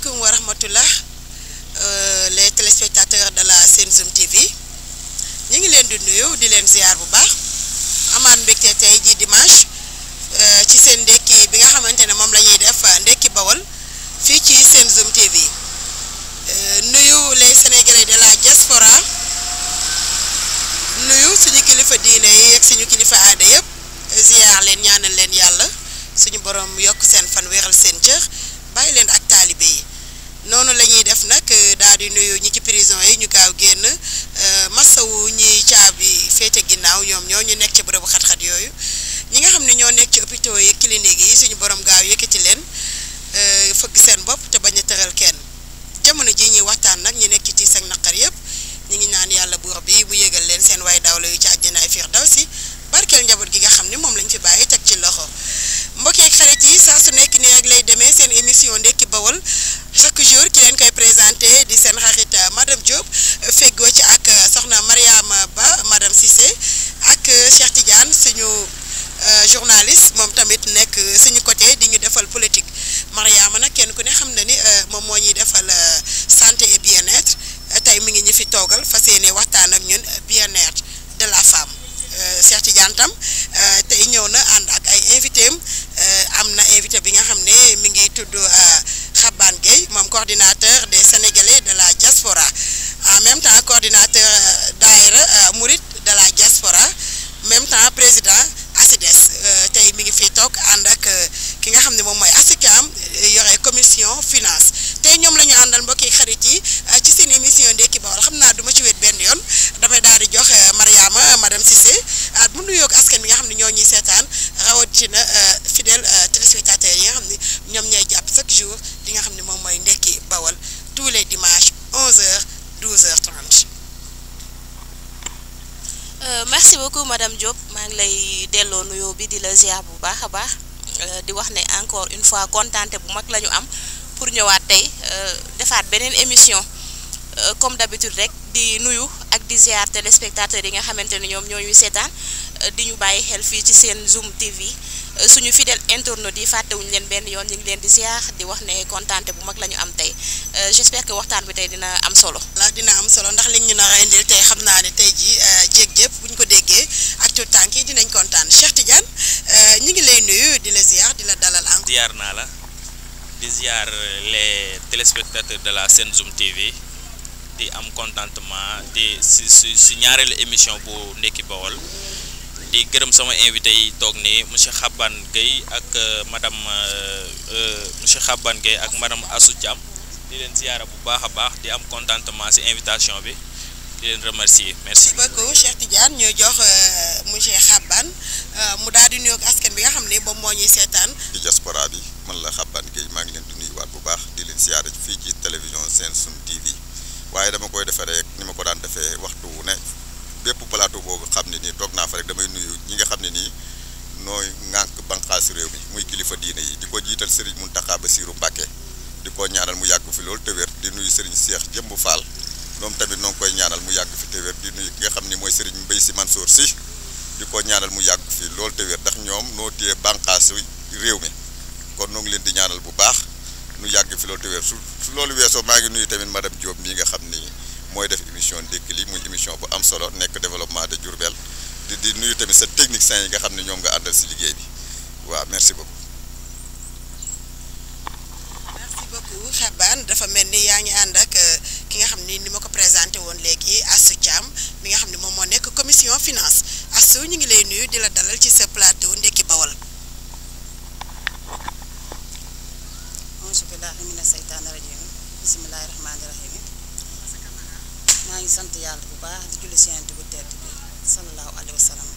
asalaamaaleykum wa rahmatullah les téléspectateurs de la Sen Zoom TV ñu ngi leen di nuyu di leen ziar bu baax amaan mbégte tey ji dimanche ci seen ndekki bi nga xamante ne moom la ñuy def ndekki Bawol fii ci Sen Zoom TV nuyu les Sénégalais de la diaspora nuyu suñu kilifa diine yi ak suñu kilifa aada yëpp ziar leen ñaanal leen yàlla suñu borom yokk seen fan wéral seen cër bàyyi leen ak taalibe yi noonu la ñuy def nag daal di nuyu ñi ci prison yi ñu gaaw génn masawu ñi caabi féete ginnaaw ñoom ñoo ñu nekk ci bërëbu xat-xat yooyu ñi nga xam ne ñoo nekk ci hôpitaux yi clinique yi suñu borom gaaw yëkkati leen fëgg seen bopp te bañ a tëral kenn jamono ji ñuy waxtaan nag ñu nekk ci tiis ak naqar yëpp ñu ngi ñaan yàlla buur bi mu yëgal leen seen way dawla yu ci àjjanaay firdawsi barkeel njaboot gi nga xam ne moom lañ fi bàyyi teg ci loxo mbokk yeeg xarit yi saa su nekk nii rek lay demee seen émission ndekki Bawol chaque jour ki leen koy présenté di seen xarit madame Diop feggoo ci ak soxna Mariama Ba madame Cissé ak Cheikh Tidiane suñu journaliste moom tamit nekk suñu côté di ñu defal politique Mariama nag kenn ku ne xam na ni moom moo ñuy defal santé et bien-être tey mi ngi ñu fi toogal fas yéene waxtaan ak ñun bien-être de la femme Cheikh Tidiane tam tey ñëw na ànd ak ay invité am na invité bi nga xam ne mi ngi tudd Xabane Gueye moom coordinateur des Sénégalais de la diaspora en même temps coordinateur daayira Mouride de la diaspora même temps président ACIDES tey mi ngi fii toog ànd ak ki nga xam ne moom mooy ASICAM yore commission finance tey ñoom la ñu àndal mbokki xarit yi ci seen émission ndekki Bawol xam naa du ma ci wet benn yoon damay daal di jox Mariama madame Cissé bu nuyoo ak askan bi nga xam ne ñoo ñuy seetaan rawatina fidèle téléspectateurs yi nga xam ne ñoom ñooy jàpp chaque jour li nga xam ne moom mooy ndekki Bawol tous les dimanches 11h 12h30. merci beaucoup madame Diop maa ngi lay delloo nuyoo bi di la ziar bu baax a baax di wax ne encore une fois kontaante bu mag la ñu am pour ñëwaat tey defaat beneen émission comme d'habitude rek di nuyu ak di ziar téléspectateurs yi nga xamante ne ñoom ñoo ñuy seetaan di ñu bàyyi xel fii ci seen Zoom TV suñu fidèle internautes yi fàttewuñu leen benn yoon ñu ngi leen di ziar di wax ne kontaante bu mag la ñu am tey j'espère que waxtaan bi tey dina am solo. la dina am solo ndax liñ ñu nar a indil tey xam naa ne tey jii jéeg jépp bu ñu ko déggee ak tout tànk yi dinañ kontaan Cheikh Tidiane ñu ngi lay nuyu di la ziar di la dalal encore. ziar naa la di ziar les téléspectateurs de la Sen Zoom TV di am contentement di si ñaareelu émission bu ndekki Bawol di gërëm sama invité yi toog ni monsieur Xabane Gueye ak madame monsieur Xabane Gueye ak madame Assou Thiam di leen ziara bu baax a baax di am contentement si invitation bi di leen remercier merci beaucoup Cheikh Tidiane ñoo jox monsieur Xabane mu daal di nuyoog askan bi nga xam ne moom moo ñuy seetaan. ci diaspora bi man la Xabane Gueye maa ngi leen di nuyuwaat bu baax di leen ziara fii ci télévision Sen Zoom TV waaye dama koy defee rek ni ma ko daan defee waxtu wu ne bépp plateau boobu xam ne nii toog naa fa rek damay nuyu ñi nga xam ne nii nooy ŋànk banqaasu réew mi muy kilifa diine yi di ko jiital Serigne Mountakha Bassirou Mbacké di ko ñaanal mu yàgg fi loolu te wér di nuyu Serigne Cheikh Jëmb Fall moom tamit noo ngi koy ñaanal mu yàgg fi te wér di nuyu ki nga xam ne mooy Serigne Mbaye Sy Mansour Sy di ko ñaanal mu yàgg fi loolu te wér ndax ñoom noo téye banqaasu réew mi kon noo ngi leen di ñaanal bu baax nu yàgg fi loolu te wér su loolu weesoo maa ngi nuyu tamit madame Diop mii nga xam ni mooy def émission ndékki li muy émission bu am solo nekk développement de Diourbel di nuyu tamit sa techniciens yi nga xam ne ñoom nga àndal si liggéey bi waaw merci beaucoup. merci beaucoup Xabane dafa mel ni yaa ngi ànd ak ki nga xam ni ma ko présenté woon léegi Assou Thiam mi nga xam ne moom moo nekk commission finance Assou ñu ngi lay nuyu di la dalal ci sa plateau ndekki Bawol. auzu billaahi mina seytaani rajiim bismillaahi rahmaani rahiim maa ngi sant yàlla bu baax di julli Yonent bu tedd bi sallallahu alayhi wa sallam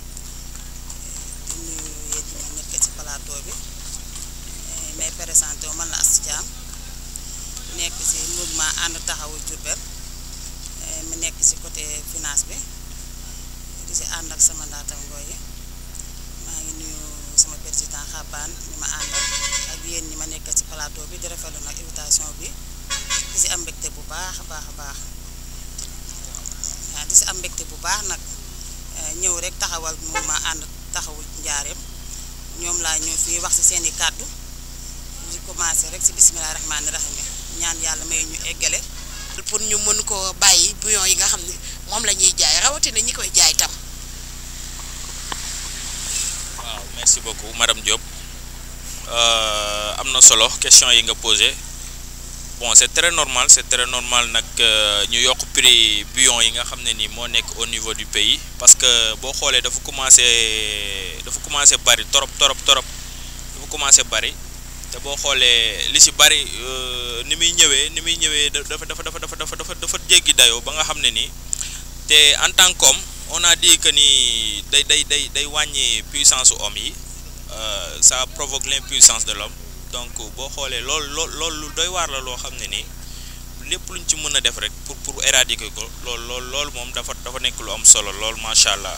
di nuyu yéen ñi nekk ci plateau bi may présenté wu man la Assou Thiam nekk ci mouvement ànd taxawu Diourbel mu nekk ci côté finance bi di ci ànd ak sama naataangoo yi maa ngi nuyu sama président Xabane ñi ma àndal ak yéen ñi ma nekk ci plateau bi di rafetlu nag invitation bi di ci am mbégte bu baax a baax a baax. di si am mbégte bu baax nag ñëw rek taxawal mouvement ànd taxawu njaareem ñoom laa ñëw fii wax si seen i kàddu di commencé rek si bisimilah rahmaani rahim ñaan yàlla may ñu eggale. pour ñu mën ko bàyyi bouillon yi nga xam ne moom la ñuy jaay rawatina ñi koy jaay tam. waaw merci beaucoup madame Diop am na solo question yi nga posé bon c'est très normal nag ñu yokk prix bouillon yi nga xam ne ni moo nekk au niveau du pays parce que boo xoolee dafa commencé bari trop dafa commencé bari te boo xoolee li ci bari ni muy ñëwee dafa jéggi dayoo ba nga xam ne ni te en tant qu'homme on a dit que ni day wàññi puissance u homme yi ça provoque l'impuissance de l'homme donc boo xoolee loolu doy waar la loo xam ne ni lépp luñ ci mën a def rek pour éradiquer ko loolu moom dafa nekk lu am solo lool macha allah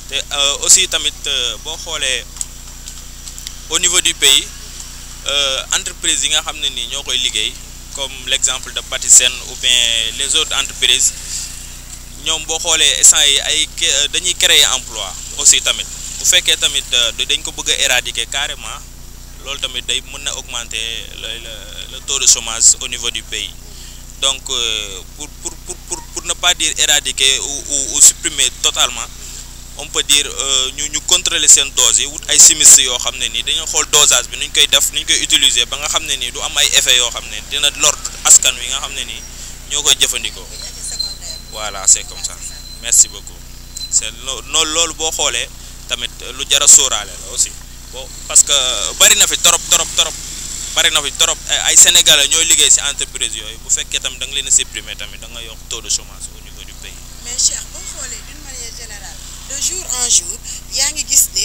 te aussi tamit boo xoolee au niveau du pays entreprises yi nga xam ne ni ñoo koy liggéey comme l'exemple de Patisen ou bien les autres entreprises ñoom boo xoolee instant yi dañuy créer emploi aussi tamit bu fekkee tamit dañ ko bëgg a éradiquer carrément loolu tamit day mën na augmenter le taux de chômage au niveau du pays donc pour ne pas dire éradiquer ou supprimer totalement on peut dire ñu contrôler seen dose yi wut ay simistes yoo xam ne nii dañoo xool dosage bi nu ñu koy def nu ñu koy utiliser ba nga xam ne nii du am ay effets yoo xam ne dina lor askan wi nga xam ne nii ñoo koy jëfandikoo voilà c'est comme ça merci beaucoup c'est loolu boo xoolee tamit lu jar a sóoraale la aussi bon parce que bari na fi trop ay sénégalais ñooy liggéey ci entreprise yooyu bu fekkee tamit da nga leen a supprimer tamit da nga yokk taux de chômage au niveau du pays. mais Cheikh boo xoolee d'une manière générale de jour en jour yaa ngi gis ne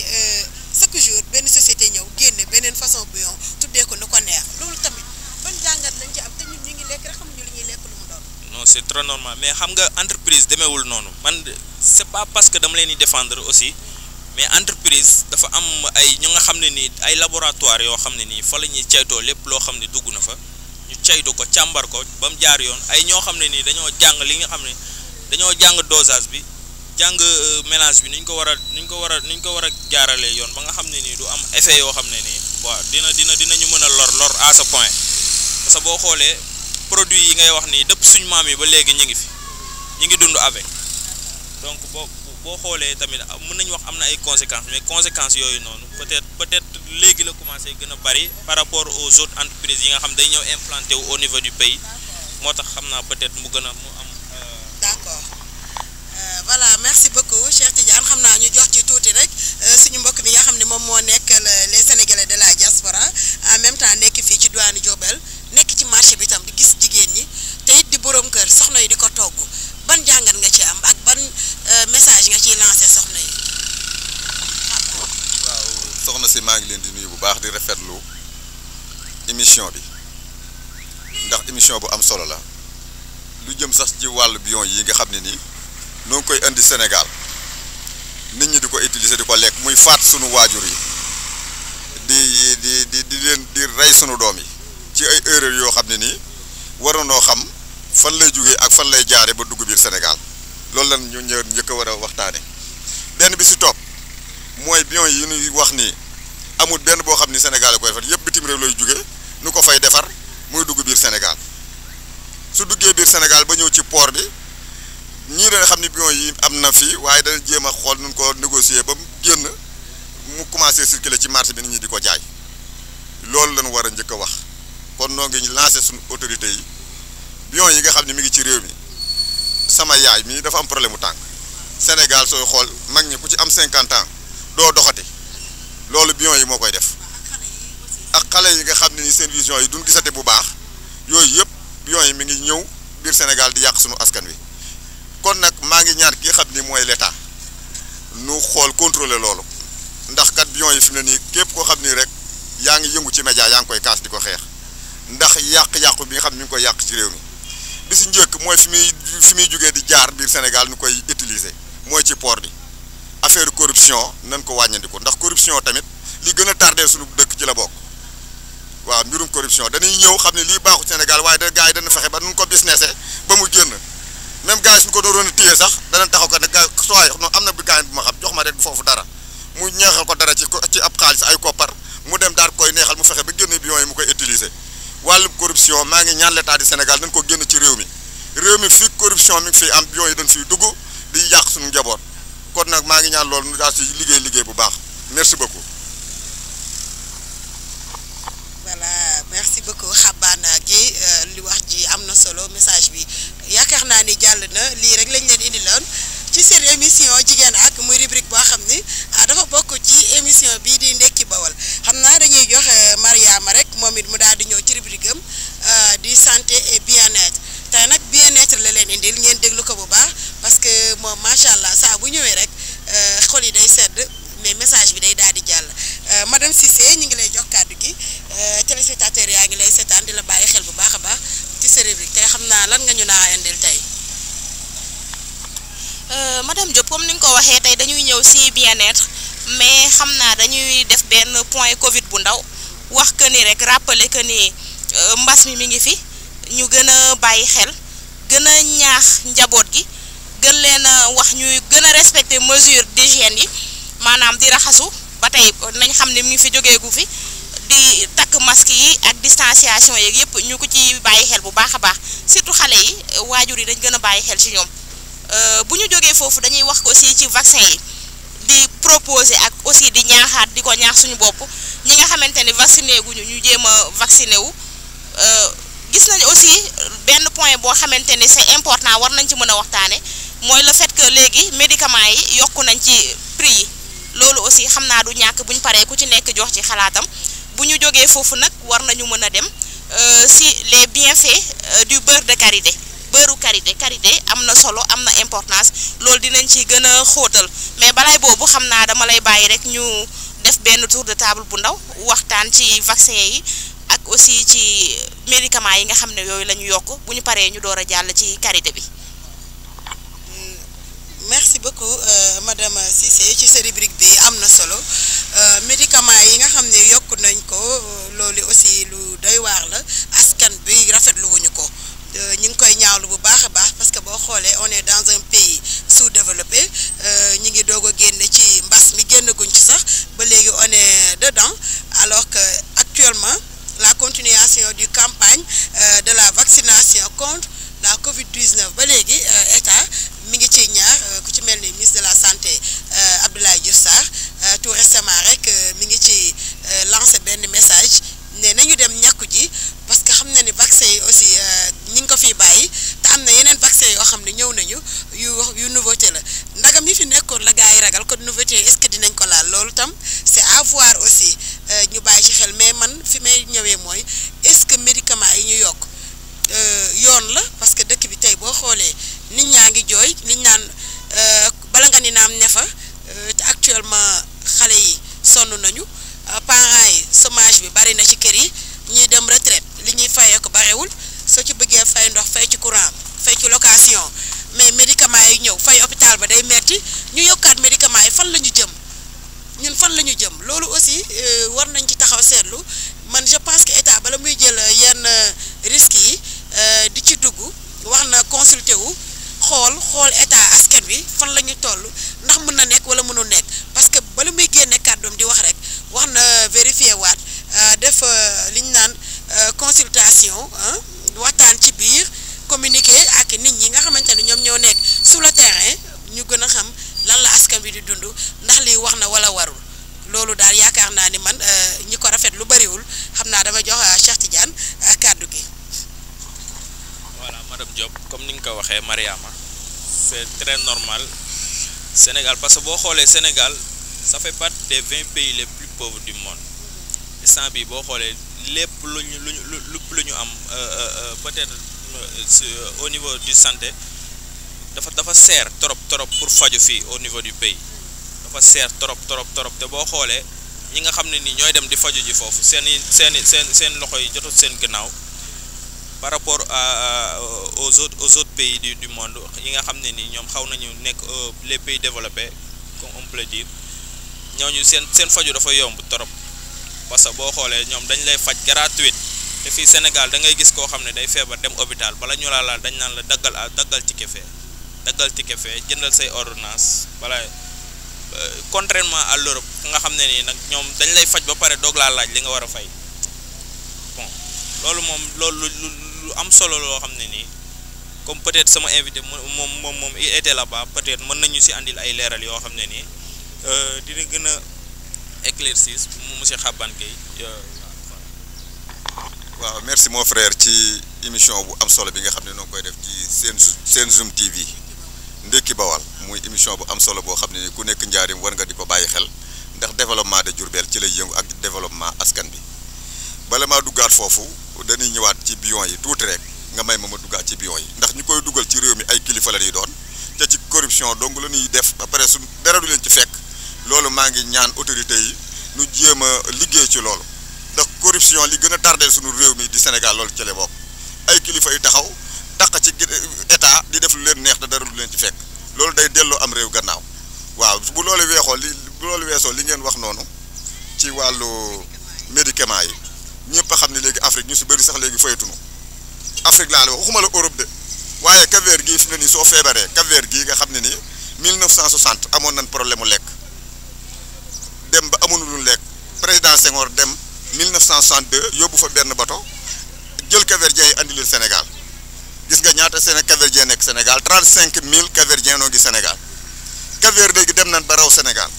chaque jour benn société ñëw génne beneen façon bouillon tuddee ko nu ko neex loolu tamit ban jàngat lañ ci am te ñun ñu ngi lekk rek xamuñu li ñuy lekk lu mu doon. non c'est trop normal mais xam nga entreprise demeewul noonu man c'est pas parce que dama leen di défendre aussi. mais entreprise dafa am ay ñu nga xam ne nii ay laboratoire yoo xam ne nii fa la ñuy caytoo lépp loo xam ne dugg na fa ñu caytu ko càmbar ko ba mu jaar yoon ay ñoo xam ne nii dañoo jàng li nga xam ne dañoo jàng dosage bi jàng mélange bi ni ñu ko war a jaaralee yoon ba nga xam ne nii du am effet yoo xam ne nii waaw dinañu mën a lor à ce point parce que boo xoolee produit yi ngay wax nii depuis suñu maam yi ba léegi ñu ngi dund avec donc boo xoolee tamit mën nañu wax am na ay conséquences mais conséquences yooyu noonu peut-être léegi la commencé gën a bari par rapport aux autres entreprises yi nga xam day ñëw implanté wu au niveau du pays moo tax xam naa peut-être mu am. d'accord voilà merci beaucoup Cheikh Tidiane xam naa ñu jox ci tuuti rek suñu mbokk bi nga xam ne moom moo nekk les Sénégalais de la diaspora en même temps nekk fii ci diwaanu Diourbel nekk ci marché bi tam di gis jigéen ñi te it di borom kër soxna yi di ko togg. ban jàngat nga ci am ak ban message nga ciy lancé soxna yi. waaw soxna si maa ngi leen di nuyu bu baax di rafetlu émission bi ndax émission bu am solo la lu jëm sax ci wàllu bouillon yi nga xam ne nii noo ngi koy indi Sénégal nit ñi di ko utiliser di ko lekk muy faat sunu waajur yi di rey sunu doom yi ci ay erreur yoo xam ne nii waroonoo xam. fan lay jógee ak fan lay jaare ba dugg biir Sénégal loolu lan ñu njëkk a war a waxtaane benn bi si topp mooy bouillon yi ñuy wax ni amul benn boo xam ni Sénégal la koy defar yëpp bitim réew lay jógee nu ko fay defar muy dugg biir Sénégal su duggee biir Sénégal ba ñëw ci port bi ñii dana xam ni bouillon yi am na fii waaye dana jéem a xool nu ko négocier ba mu génn mu commencé circuler ci marché bi nit ñi di ko jaay loolu lañu war a njëkk a wax kon noo ngi lancé suñu autorités yi bouillon yi nga xam ne mi ngi ci réew mi sama yaay mii dafa am problème mu tànk Sénégal sooy xool mag ñi ku ci am 50 ans doo doxati loolu bouillon yi moo koy def ak xale yi nga xam ne ni seen vision yi duñ gisate bu baax yooyu yëpp bouillon yi mi ngi ñëw biir Sénégal di yàq sunu askan wi kon nag maa ngi ñaan ki nga xam ni mooy l'État nu xool contrôler loolu ndax kat bouillon yi fi mu ne nii képp koo xam ni rek yaa ngi yëngu ci média yaa ngi koy kaas di ko xeex ndax yàq-yàqu bi nga xam ne mi ngi koy yàq ci réew mi bi si njëkk mooy fi muy jógee di jaar biir Sénégal nu koy utiliser mooy ci port bi affaire corruption nañ ko wàññandiku ndax corruption tamit li gën a tardé suñu dëkk ci la bokk waaw mbirum corruption dañuy ñëw xam ne lii baaxul Sénégal waaye da gars yi dana fexe ba nun ko businessé ba mu génn même gars yi suñu ko doon a téye sax danañ taxaw ko ne gars sooy non am na bi gars yi bu ma xam jox ma rek foofu dara mu ñeexal ko dara ci ab xaalis ay koppar mu dem daal koy neexal mu fexe ba génne bouillon yi mu koy utiliser wàllum corruption corruption maa ngi ñaan l'état du Sénégal dañ ko génn ci réew mi fii corruption mi ngi fi am bion yi dañ fiy dugg di yàq suñu njaboot kon nag maa ngi ñaan loolu nu daa si liggéey bu baax merci beaucoup. voilà merci beaucoup Xabane gi li wax ji am na solo message bi yaakaar naa ni jàll na lii rek lañ leen indiloon ci seen émission jigéen ak muy rubrique boo xam ni dafa bokk ci émission bii di Ndekki Bawol xam naa dañuy joxe Mariama rek moom it mu daal di ñëw ci rubrique am di santé et bien-être tey nag bien-être la leen indil ngeen déglu ko bu baax parce que moom macha allah saa bu ñëwee rek xol yi day sedd mais message bi day daal di jàll madame Cissé ñu ngi lay jox kàddu gi téléspectateurs yaa ngi lay seetaan di la bàyyi xel bu baax a baax ci sa rubrique tey xam naa lan nga ñu naa indil tey. madame Diop comme ni nga ko waxee tey dañuy ñëw ci bien-être mais xam naa dañuy def benn point Covid bu ndaw wax que ni rek rappeler que ni mbas mi ngi fi ñu gën a bàyyi xel gën a ñaax njaboot gi gën leen a wax ñuy gën a respecter mesures d'hygiène yi maanaam di raxasu ba tey nañ xam ne mi ngi fi jógeegu fi di takk masque yi ak distanciation yeeg yëpp ñu ko ci bàyyi xel bu baax a baax surtout xale yi waajur yi dañ gën a bàyyi xel ci ñoom. bu ñu jógee foofu dañuy wax aussi ci vaccin yi di proposer ak aussi di ñaaxaat di ko ñaax suñu bopp ñi nga xamante ni vacciné guñu ñu jéem a vacciné wu gis nañu aussi benn point boo xamante ni c'est important war nañ ci mën a waxtaane mooy le fait que léegi médicaments yi yokku nañ ci prix yi loolu aussi xam naa du ñàkk bu ñu paree ku ci nekk jox ci xalaatam bu ñu jógee foofu nag war nañu mën a dem si les bienfaits du beurre de karité beurre karité am na solo am na importance loolu dinañ ci gën a xóotal mais balay boobu xam naa dama lay bàyyi rek ñu def benn tour de table bu ndaw waxtaan ci vaccin yi ak aussi ci médicaments yi nga xam ne yooyu la ñu yokk bu ñu paree ñu door a jàll ci karité bi. merci beaucoup madame Cissé ci sa rubrique bi am na solo médicaments yi nga xam ne yokk nañ ko loolu aussi lu doy waar la askan bi rafetlu wuñu ko. ñu ngi koy ñaawlu bu baax a baax parce que boo xoolee on est dans un pays sous-développé ñu ngi doog a génne ci mbas mi génnaguñ ci sax ba léegi on est dedans alors que actuellement la continuation du campagne de la vaccination contre la Covid-19 ba léegi état mi ngi ciy ñaar ku ci mel ni ministre de la santé Abdoulaye Diouf Sarr tout récemment rek mi ngi ci lancé benn message ne nañu dem ñàkku ji parce que xam na ni vaccin yi aussi ñi ngi ko fiy bàyyi te am na yeneen vaccin yoo xam ne ñëw nañu yu nouveauté la ndagam yi fi nekkoon la gars yi ragal kon nouveauté est-ce que dinañ ko laal loolu tam c'est à voir aussi ñu bàyyi ci xel mais man fi may ñëwee mooy est-ce que médicaments yi ñu yokk yoon la parce que dëkk bi tey boo xoolee nit ñaa ngi jooy liñ naan bala nga ni naam ne fa te actuellement xale yi sonn nañu parents yi chômage bi bari na ci kër yi ñuy dem retraite li ñuy fayee ko barewul soo ci bëggee fay ndox fay ci courant fay ci location mais médicaments yi ñëw fay hôpital ba day metti ñu yokkaat médicaments yi fan la ñu jëm ñun fan la ñu jëm loolu aussi war nañ ci taxaw seetlu man je pense que état bala muy jël yenn risques yi di ci dugg wax na consulter wu xool état askan wi fan la ñu toll ndax mën na nekk wala mënul nekk parce que bala muy génne kàddoom di wax rek wax na vérifier waat def li ñu naan consultation waxtaan ci biir communiquer ak nit ñi nga xamante ne ñoom ñoo nekk sur le terrain ñu gën a xam lan la askan bi di dund ndax lii wax na wala warul loolu daal yaakaar naa ni man ñi ko rafet lu bariwul xam naa dama jox Cheikh Tidiane kàddu gi. Voilà madame Diop comme ni nga ko waxee Mariama c'est très normal Sénégal parce que boo xoolee Sénégal ça fait partie des 20 pays les plus pauvres du monde instant bi boo xoolee lépp lu ñu am peut-être au niveau du santé dafa seer trop pour faju fii au niveau du pays dafa seer trop te boo xoolee ñi nga xam ne ni ñooy dem di faju ji foofu seen loxo yi jotul seen gannaaw par rapport aux autres pays du monde yi nga xam ne ni ñoom xaw nañu nekk les pays développés comme on peut dire ñooñu seen faju dafa yomb trop parce que boo xoolee ñoom dañ lay faj gratuit te fii Sénégal da ngay gis koo xam ne day feebar dem hôpital bala ñu la laal dañ naan la daggal ticket fee jëndal say ordonnance bala contrairement à l'Europe nga xam ne nii nag ñoom dañ lay faj ba pare doog laa laaj li nga war a fay bon loolu moom loolu lu am solo loo xam ne nii comme peut-être sama invité moom il était là-bas peut-être mën nañu si andil ay leeral yoo xam ne nii dina gën a éclaircir monsieur Xabane Gueye. waaw merci mon frère ci émission bu am solo bi nga xam ne noo koy def ci Sen Zoom TV Ndéki Bawal muy émission bu am solo boo xam ne ku nekk njaarim war nga di ko bàyyi xel ndax développement de Diourbel ci lay yëngu ak développement askan bi bala maa duggaat foofu dañuy ñëwaat ci bion yi tuuti rek nga may ma duggaat ci bion yi ndax ñu koy dugal ci réew mi ay kilifa la ñuy doon te ci corruption donc la ñuy def ba pare su dara du leen ci fekk loolu maa ngi ñaan autorités yi ñu jéem a liggéey ci loolu ndax corruption li gën a tardé suñu réew mi di Sénégal loolu ci la bokk ay kilifa yu taxaw dàq ci état di def lu leen neex te dara du leen ci fekk loolu day delloo am réew gannaaw waaw bu loolu weesoo li ngeen wax noonu ci wàllu médicament yi ñëpp a xam ne léegi Afrique ñu si bëri sax léegi fayatunu Afrique laa la waxuma la Europe de waaye Cap-Vert gii fi mu ne nii soo feebaree Cap-Vert gii nga xam ne nii 1960 amoon nañ problème mu lekk dem ba amuñu lu lekk président Senghor dem 1962 yóbbu fa benn bato jël Cap-Verdien yi andi leen Sénégal gis nga ñaata Cap-Verdien nekk Sénégal 35000 Cap-Verdien noo ngi Sénégal Cap-Vert léegi dem nañ ba raw Sénégal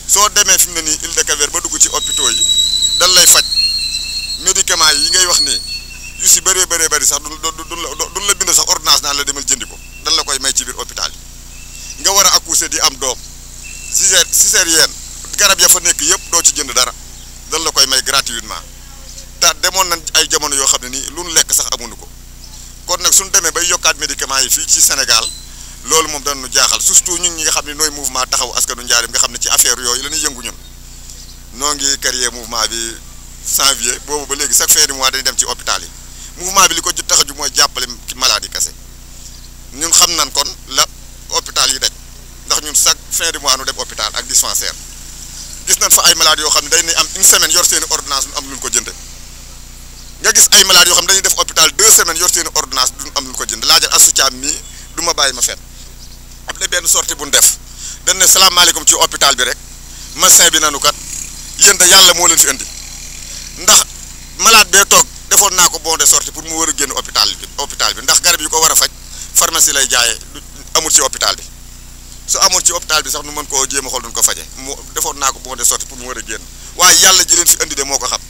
soo demee fi mu ne nii île de Cap-Vert ba dugg ci hôpitaux yi dan lay faj médicaments yi ngay wax nii yu si bëree bëri sax duñ la bind sax ordonnance naan la demal jëndi ko dan la koy may ci biir hôpital yi nga war a accoucher di am doom césarienne garab ya fa nekk yëpp doo ci jënd dara dan la koy may gratuitement te demoon nañ ay jamono yoo xam ne nii lu nu lekk sax amuñu ko kon nag suñu demee bay yokkaat médicaments yi fii ci Sénégal loolu moom dañu jaaxal surtout ñun ñi nga xam ne nooy mouvement taxaw askanu njaarim nga xam ne ci affaire yooyu la ñuy yëngu ñun noo ngi créer mouvement bi janvier boobu ba léegi chaque fin du mois dañuy dem ci hôpital yi mouvement bi li ko tax a ju mooy jàppale ci maladie kese ñun xam nañ kon la hôpital yi daj ndax ñun chaque fin du mois nu dem hôpital ak dispensaire gis nañ fa ay malades yoo xam ne dañuy am une semaine yor seeni ordonnance du am lu ñu ko jënde nga gis ay malades yoo xam ne dañuy def hôpital 2 semaines yor seeni ordonnance du am lu ñu ko jënd laajal asucaam mii du ma bàyyi ma fen am na benn sortie bu ñu def dañ ne salaamaaleykum ci hôpital bi rek médecin bi nanu kat yéen da yàlla moo leen fi indi ndax malade bee toog defoon naa ko bon de sortie pour mu war a génn hôpital bi ndax garab yi ko war a faj pharmacie lay jaayee amul ci hôpital bi su amul ci hôpital bi sax nu mën koo jéem a xool duñ ko faje mu defoon naa ko bon de sortie pour mu war a génn waaye yàlla ji leen fi indi de moo ko xam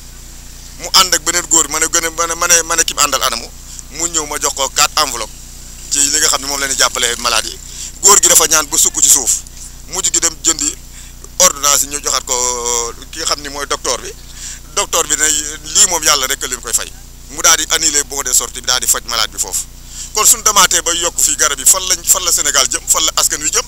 mu ànd ak beneen góor ma ne ki mu àndal anamu mu ñëw ma jox ko 4 enveloppe ci li nga xam ne moom la ñuy jàppalee malade yi góor gi dafa ñaan ba sukk ci suuf mujj gi dem jëndi ordonnance yi ñu joxaat ko ki nga xam ni mooy docteur bi ne lii moom yàlla rek leen koy fay mu daal di annuler bon de sortie bi daal di faj malade bi foofu kon suñu demaatee ba yokk fii garab yi fan la Sénégal jëm fan la askan wi jëm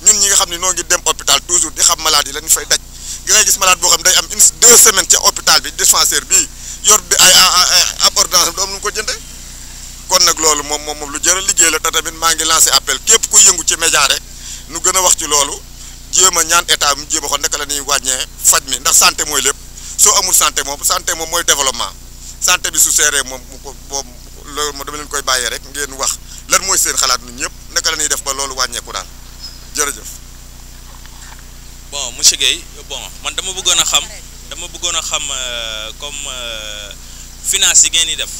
ñun ñi nga xam ne noo ngi dem hôpital toujours di xam malade yi lañu fay daj gi ngay gis malade boo xam day am 2 semaines ca hôpital bi dispensaire bii yor bi ay ab ordonnance am du am nu mu ko jënde kon nag loolu moom lu jër a liggéey la te tamit maa ngi lancé appel képp ku yëngu ci média rek nu gën a wax ci loolu jéem a ñaan état mu jéem a xool naka la ñuy wàññee faj mi ndax santé mooy lépp soo amul santé moom mooy développement santé bi su seeree moom loolu moo dama leen koy bàyyee rek ngeen wax lan mooy seen xalaat ñun ñëpp naka la ñuy def ba loolu wàññeeku daal jërëjëf. bon monsieur Guèye bon man dama bëggoon a xam comme finance yi ngeen di def.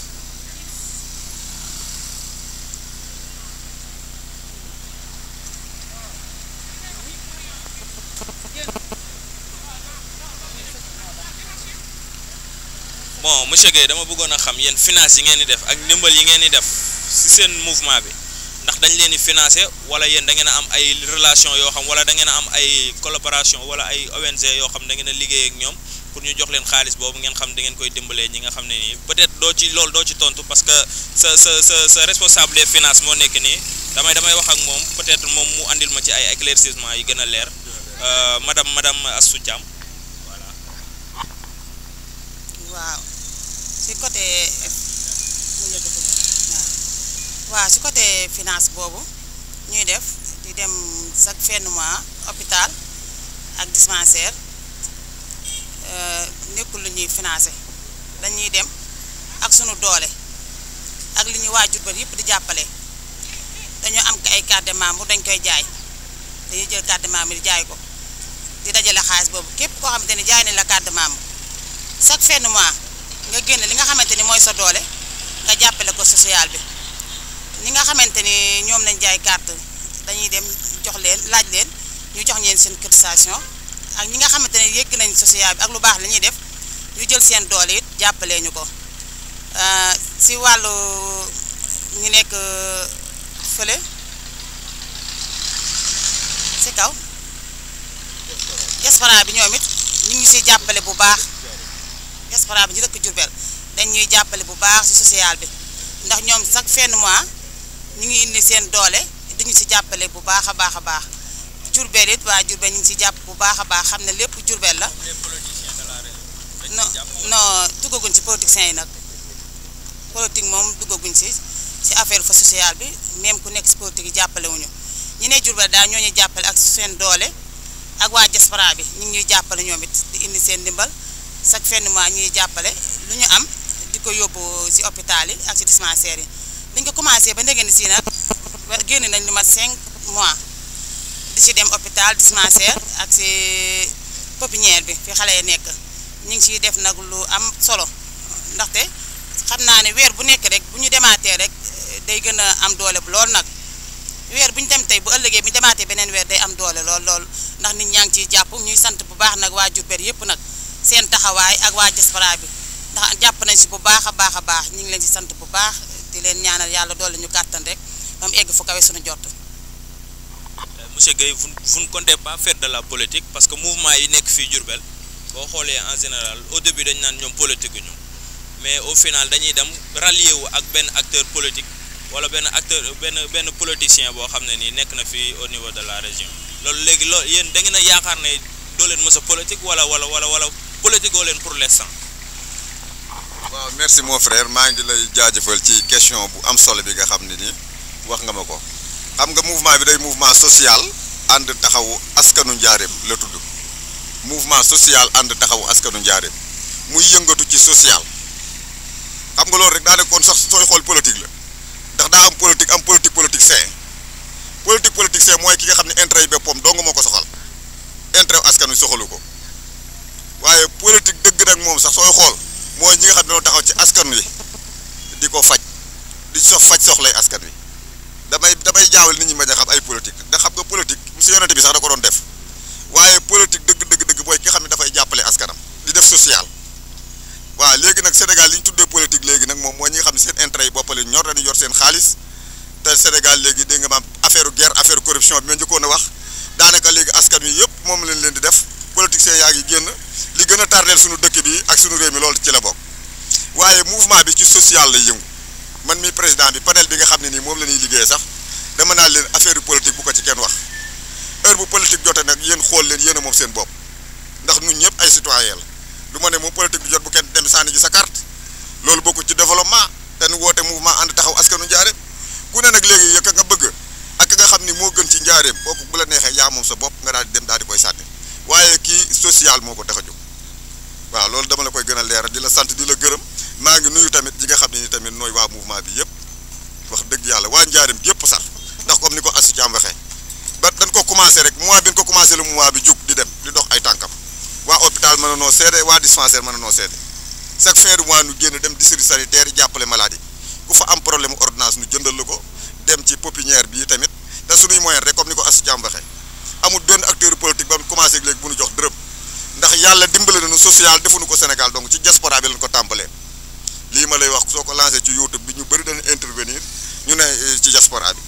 bon monsieur Guèye dama bëggoon a xam yéen finance yi ngeen di def ak ndimbal yi ngeen di def ci seen mouvement bi ndax dañ leen di financer wala yéen da ngeen a am ay relation yoo xam wala da ngeen a am ay collaboration wala ay ONG yoo xam da ngeen a liggéey ak ñoom pour ñu jox leen xaalis boobu ngeen xam da ngeen koy dimbalee ñi nga xam ne nii peut-être doo ci tontu parce que sa responsable des finances moo nekk nii damay wax ak moom peut-être moom mu andil ma ci ay éclaircissement yi gën a leer madame Astou Thiam voilà. waaw ci côté finance boobu ñuy def di dem chaque fin de mois hôpital ak dispensaire nekkul lu ñuy financé dañuy dem ak sunu doole ak li ñuy waa Diourbel yëpp di jàppale dañoo am ay carte de membre dañ koy jaay dañuy jël carte de membre di jaay ko di dajale xaalis boobu képp koo xamante ne jaay nañ la carte de membre chaque fin de mois nga génne li nga xamante ni mooy sa doole nga jàppale ko social bi ñi nga xamante ni ñoom lañ jaay carte dañuy dem jox leen laaj leen ñu jox ñeen seen cotisation ak ñi nga xamante ne yëgg nañ social bi ak lu baax la ñuy def ñu jël seen doole it jàppalee ñu ko si wàllu ñu nekk fële si kaw diaspora bi ñoom it ñu ngi siy jàppale bu baax diaspora bi ñu dëkk Diourbel dañ ñuy jàppale bu baax si social bi ndax ñoom chaque fin de mois ñu ngi indi seen doole di ñu si jàppale bu baax a baax a baax Diourbel it waa Diourbel ñu ngi si jàpp bu baax a baax xam ne lépp Diourbel la non duggaguñ si politiciens yi nag politique moom duggaguñ si affaire fa social bi même ku nekk si politique yi jàppale wuñu ñu ne Diourbel daal ñoo ñuy jàppale ak seen doole ak waa diaspora bi ñu ngi ñuy jàppale ñoom it di indi seen ndimbal chaque fin de mois ñuy jàppale lu ñu am di ko yóbbu si hôpital yi ak si dispensaire yi dañ ko commencé ba ndegeen si nag génn nañ lu mat 5 mois di si dem hôpital dispensaire ak si pépinière bi fi xale yi nekk ñu ngi siy def nag lu am solo ndaxte xam naa ne weer bu nekk rek bu ñu demaatee rek day gën a am doole bu lool nag weer bu ñu dem tey bu ëllëgee bu ñu demaatee beneen weer day am doole lool ndax nit ñaa ngi ciy jàpp ñuy sant bu baax nag waa Diourbel yëpp nag seen taxawaay ak waa diaspora bi ndax jàpp nañ si bu baax a baax ñu ngi leen si sant bu baax di leen ñaanal yàlla doole ñu kàttan rek ba mu egg fu kawe suñu jot. Monsieur Gueye, vous ne comptez pas faire de la politique parce que mouvement yi nekk fii Diourbel boo xoolee en général au début dañ naan ñoom politique ñu mais au final dañuy dem rallier wu ak benn acteur politique wala benn politicien boo xam ne nii nekk na fii au niveau de la région loolu léegi loolu yéen da ngeen a yaakaar ne doo leen mës a politique wala politique oo leen pour l'instant. waaw merci mon frère maa ngi lay jaajëfal ci question bu am solo bi nga xam ne nii wax nga ma ko xam nga mouvement bi day mouvement social ànd taxawu askanu Njaareem la tudd mouvement social ànd taxawu askanu Njaareem muy yëngatu ci social xam nga loolu rek daa nekkoon sax sooy xool politique la ndax daa am politique sain politique sain mooy ki nga xam ne intérêt yi boppam dong moo ko soxal intérêt askan wi soxalu ko waaye politique dëgg nag moom sax sooy xool mooy ñi nga xam ne dañoo taxaw ci askan wi di ko faj di faj soxlay askan wi damay jaawal nit ñi bañ a xam ay politique ndax xam nga politique monsieur yonente bi sax da ko doon def waaye politique dëgg mooy ki nga xam ne dafay jàppale askanam di def social waaw léegi nag Sénégal li ñu tuddee politique léegi nag moom mooy ñi nga xam ne seen intérêt yi boppale ñor dañu yor seen xaalis te Sénégal léegi dégg nga maam affaire guerre affaire corruption bi ma njëkkoon a wax daanaka léegi askan wi yëpp moom lañ leen di def politiciens yaa ngi génn li gën a tardeel suñu dëkk bi ak suñu réew mi loolu ci la bokk waaye mouvement bi ci social lay yëngu man mi président bi panel bi nga xam ne nii moom la ñuy liggéey sax dama naan leen affaire politique bu ko ci kenn wax heure bu politique jotee nag yéen xool leen yéen a moom seen bopp ndax ñun ñëpp ay citoyen la du ma ne moom politique bi jot bu kenn dem sànni ji sa carte loolu bokku ci développement te nu woote mouvement ànd taxaw askanu Njaareem ku ne nag léegi yëkk nga bëgg ak nga xam ni moo gën ci Njaareem kooku bu la neexee yaa moom sa bopp nga daal di dem daal di koy sànni waaye kii social moo ko tax a jóg waaw loolu dama la koy gën a leeral di la sant di la gërëm maa ngi nuyu tamit ñi nga xam ne ni tamit nooy waa mouvement bi yëpp wax dëgg yàlla waa Njaareem yëpp sax ndax comme ni ko Asou Thiam waxee ba dañ ko commencé rek mois bi ñu ko commencé le mois bi jug di dem di dox ay tànkam waa hôpital mën na noo seede waa dispensaire mën na noo seede chaque fin de mois nu génn dem district sanitaire yi jàppale maladie ku fa am problème ordonnance nu jëndal la ko dem ci pépinière bii tamit te suñuy moyen rek comme ni ko Asou Thiam waxee amul benn acteur politique ba mu commencé léegi bu nu jox dërëm ndax yàlla dimbale nañu social defuñu ko Sénégal donc ci diaspora bi lañ ko tàmbalee lii ma lay wax soo ko lancé ci YouTube bi ñu bëri dañu intervenir ñu ne ci diaspora bi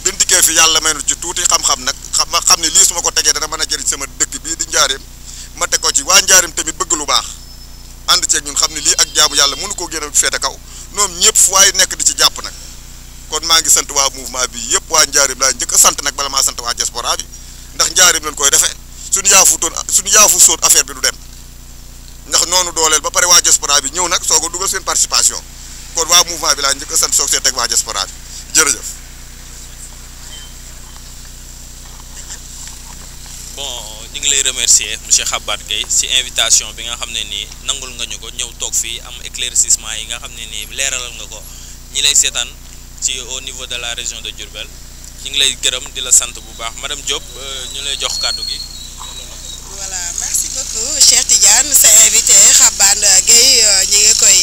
biñ dikkee fi yàlla may nu ci tuuti xam-xam nag xam ne lii su ma ko tegee dana mën a jëriñ sama dëkk bii di Njaareem ma teg ko ci waa Njaareem tamit bëgg lu baax ànd ceeg ñun xam ne lii ak jaamu yàlla mënu koo génne feete kaw ñoom ñëpp fu waaye nekk di ci jàpp nag kon maa ngi sant waa mouvement bi yëpp waa Njaareem laa njëkk a sant nag bala maa sant waa diaspora bi ndax Njaareem lañ koy defee suñu yaafu soon affaire bi du dem ndax noonu dooleel ba pare waa diaspora bi ñëw nag soog a dugal seen participation kon waa mouvement bi laa njëkk a sant soog see teg waa diaspora bi jërëjëf. bon ñu ngi lay remercier monsieur Khabat Gueye ci invitation bi nga xam ne nii nangul nga ñu ko ñëw toog fii am éclaircissement yi nga xam ne nii leeralal nga ko ñi lay seetaan ci au niveau de la région de Diourbel ñu ngi lay gërëm di la sant bu baax madame Diop ñu lay jox kàddu gi. voilà merci beaucoup Cheikh Tidiane sa invité Khabat Gueye ñi ngi koy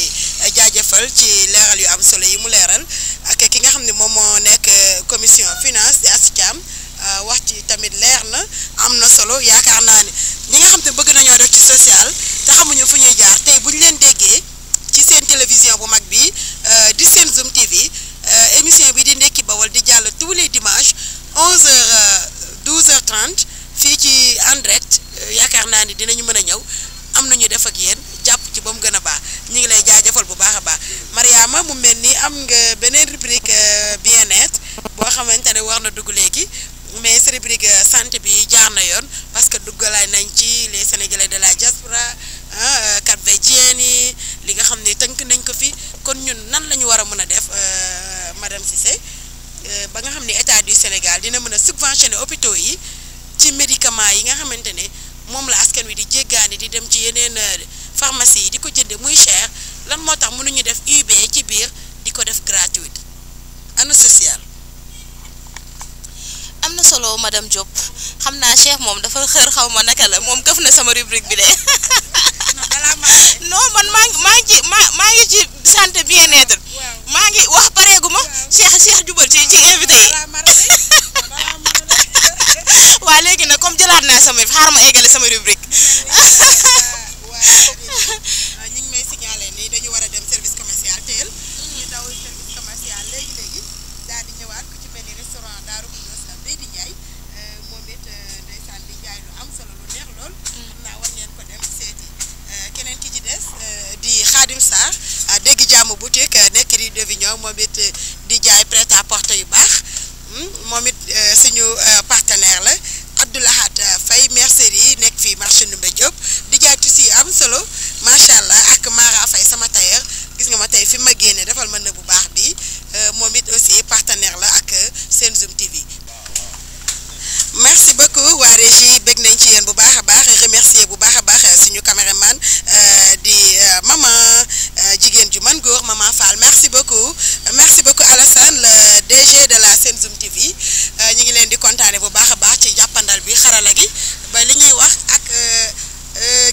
naa ni dinañu mën a ñëw am nañu def ak yéen jàpp ci ba mu gën a baax ñu ngi lay jaajëfal bu baax a baax Mariama mu mel ni am nga beneen rubrique bien-être boo xamante ne war na dugg léegi mais sa rubrique santé bi jaar na yoon parce que duggalaay nañ ci les Sénégalais de la diaspora cap-verdiens yi li nga xam ne tënk nañ ko fi kon ñun nan la ñu war a mën a def madame Cissé ba nga xam ne état du Sénégal dina mën a subventionner hôpitaux yi ci médicaments yi nga xamante ne moom la askan wi di jéggaani di dem ci yeneen pharmacie yi di ko jënde muy cher lan moo tax mënuñu def UB ci biir di ko def gratuite ana social. am na solo madame Diop xam naa Cheikh moom dafa xër xaw ma naka la moom këf na sama rubrique bi de non man maa ngi ci santé bien-être maa ngi wax pareegu ma Cheikh jubal ci invité yi waa léegi nag comme jëlaat naa sama xaaral ma eggale sama rubrique ñu ngi may signaler ni dañu war a dem service commercial teel ñu daw service commercial léegi daal di ñëwaat ku ci mel ni restaurant Daaru Xudoos Baye di Ndiaye moom it ndeysaan di jaay lu am solo lu neex lool xam naa war ngeen ko dem seeti keneen ki ci des di Khadim Sarr dégg jàmm boutique nekk di Devignon moom it di jaay prêt à porter yu baax moom it suñu partenaire la Abdoulahat Faye mercerie nekk fii marché Ndoumbé Diop di jaay tissu am solo macha allah ak Mara Faye sama tailleur gis nga ma tey fi ma génne defal ma bu baax bi moom it aussi partenaire la ak Sen Zoom TV. merci beaucoup waa régie bëgg nañ ci yéen bu baax a baax remercier bu baax a baax suñu caméraman di maman jigéen ju man góor maman Fall merci beaucoup Alassane le DG de la Sen Zoom TV ñu ngi leen di kontaane bu baax a baax ci jàppandal bi xarala gi ba li ñuy wax ak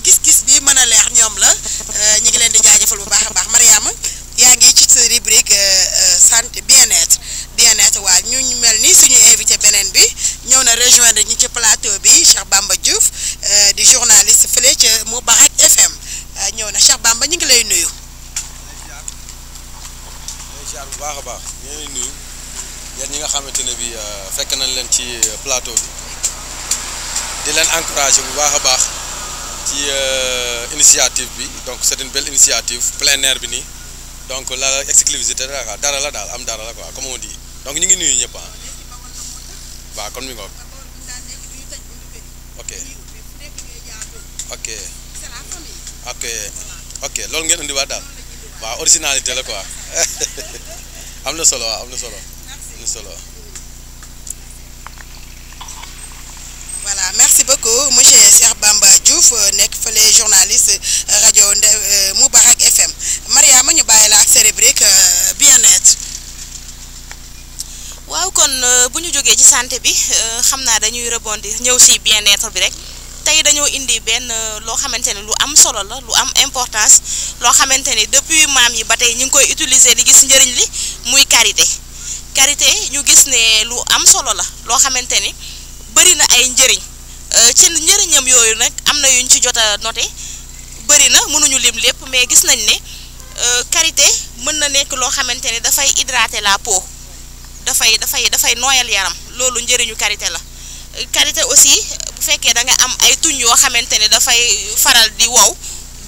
gis-gis bi mën a leer ñoom la ñu ngi leen di jaajëfal bu baax a baax Mariama yaa ngi ci sa rubrique santé bien-être waa ñu mel ni suñu invité beneen bi ñëw na rejoindre ñi ci plateau bi Cheikh Bamba Diouf di journaliste fële ca Moubarak FM ñëw na Cheikh Bamba ñu ngi lay nuyu. ziar bu baax a baax ñu ngi nuyu yéen ñi nga xamante ne bi fekk nañ leen ci plateau bi di leen encourager bu baax a baax ci initiative bi donc c'est une belle initiative plein air bi nii donc la exclusivité dara la daal am dara la quoi comme on dit donc ñu ngi nuyu ñëpp ah waaw kon mi ngoog ok loolu ngeen indiwaat daal waaw originalité la quoi am na solo waaw am na solo. voilà merci beaucoup monsieur Cheikh Bamba Diouf nekk fële journaliste rajo Moubarak FM Mariama ñu bàyyi la ak sa rubrique bien-être. waaw kon bu ñu jógee ci santé bi xam naa dañuy rebondir ñëw si bien-être bi rek tey dañoo indi benn loo xamante ne lu am solo la lu am importance loo xamante ni depuis maam yi ba tey ñu ngi koy utiliser di gis njëriñ li muy karité ñu gis ne lu am solo la loo xamante ni bëri na ay njëriñ ci njëriñam yooyu nag am na yuñ ci jot a noté bëri na mënuñu lim lépp mais gis nañ ne karité mën na nekk loo xamante ni dafay hydrater la peau dafay nooyal yaram loolu njëriñu karité la karité aussi bu fekkee da nga am ay tuñ yoo xamante ne dafay faral di wow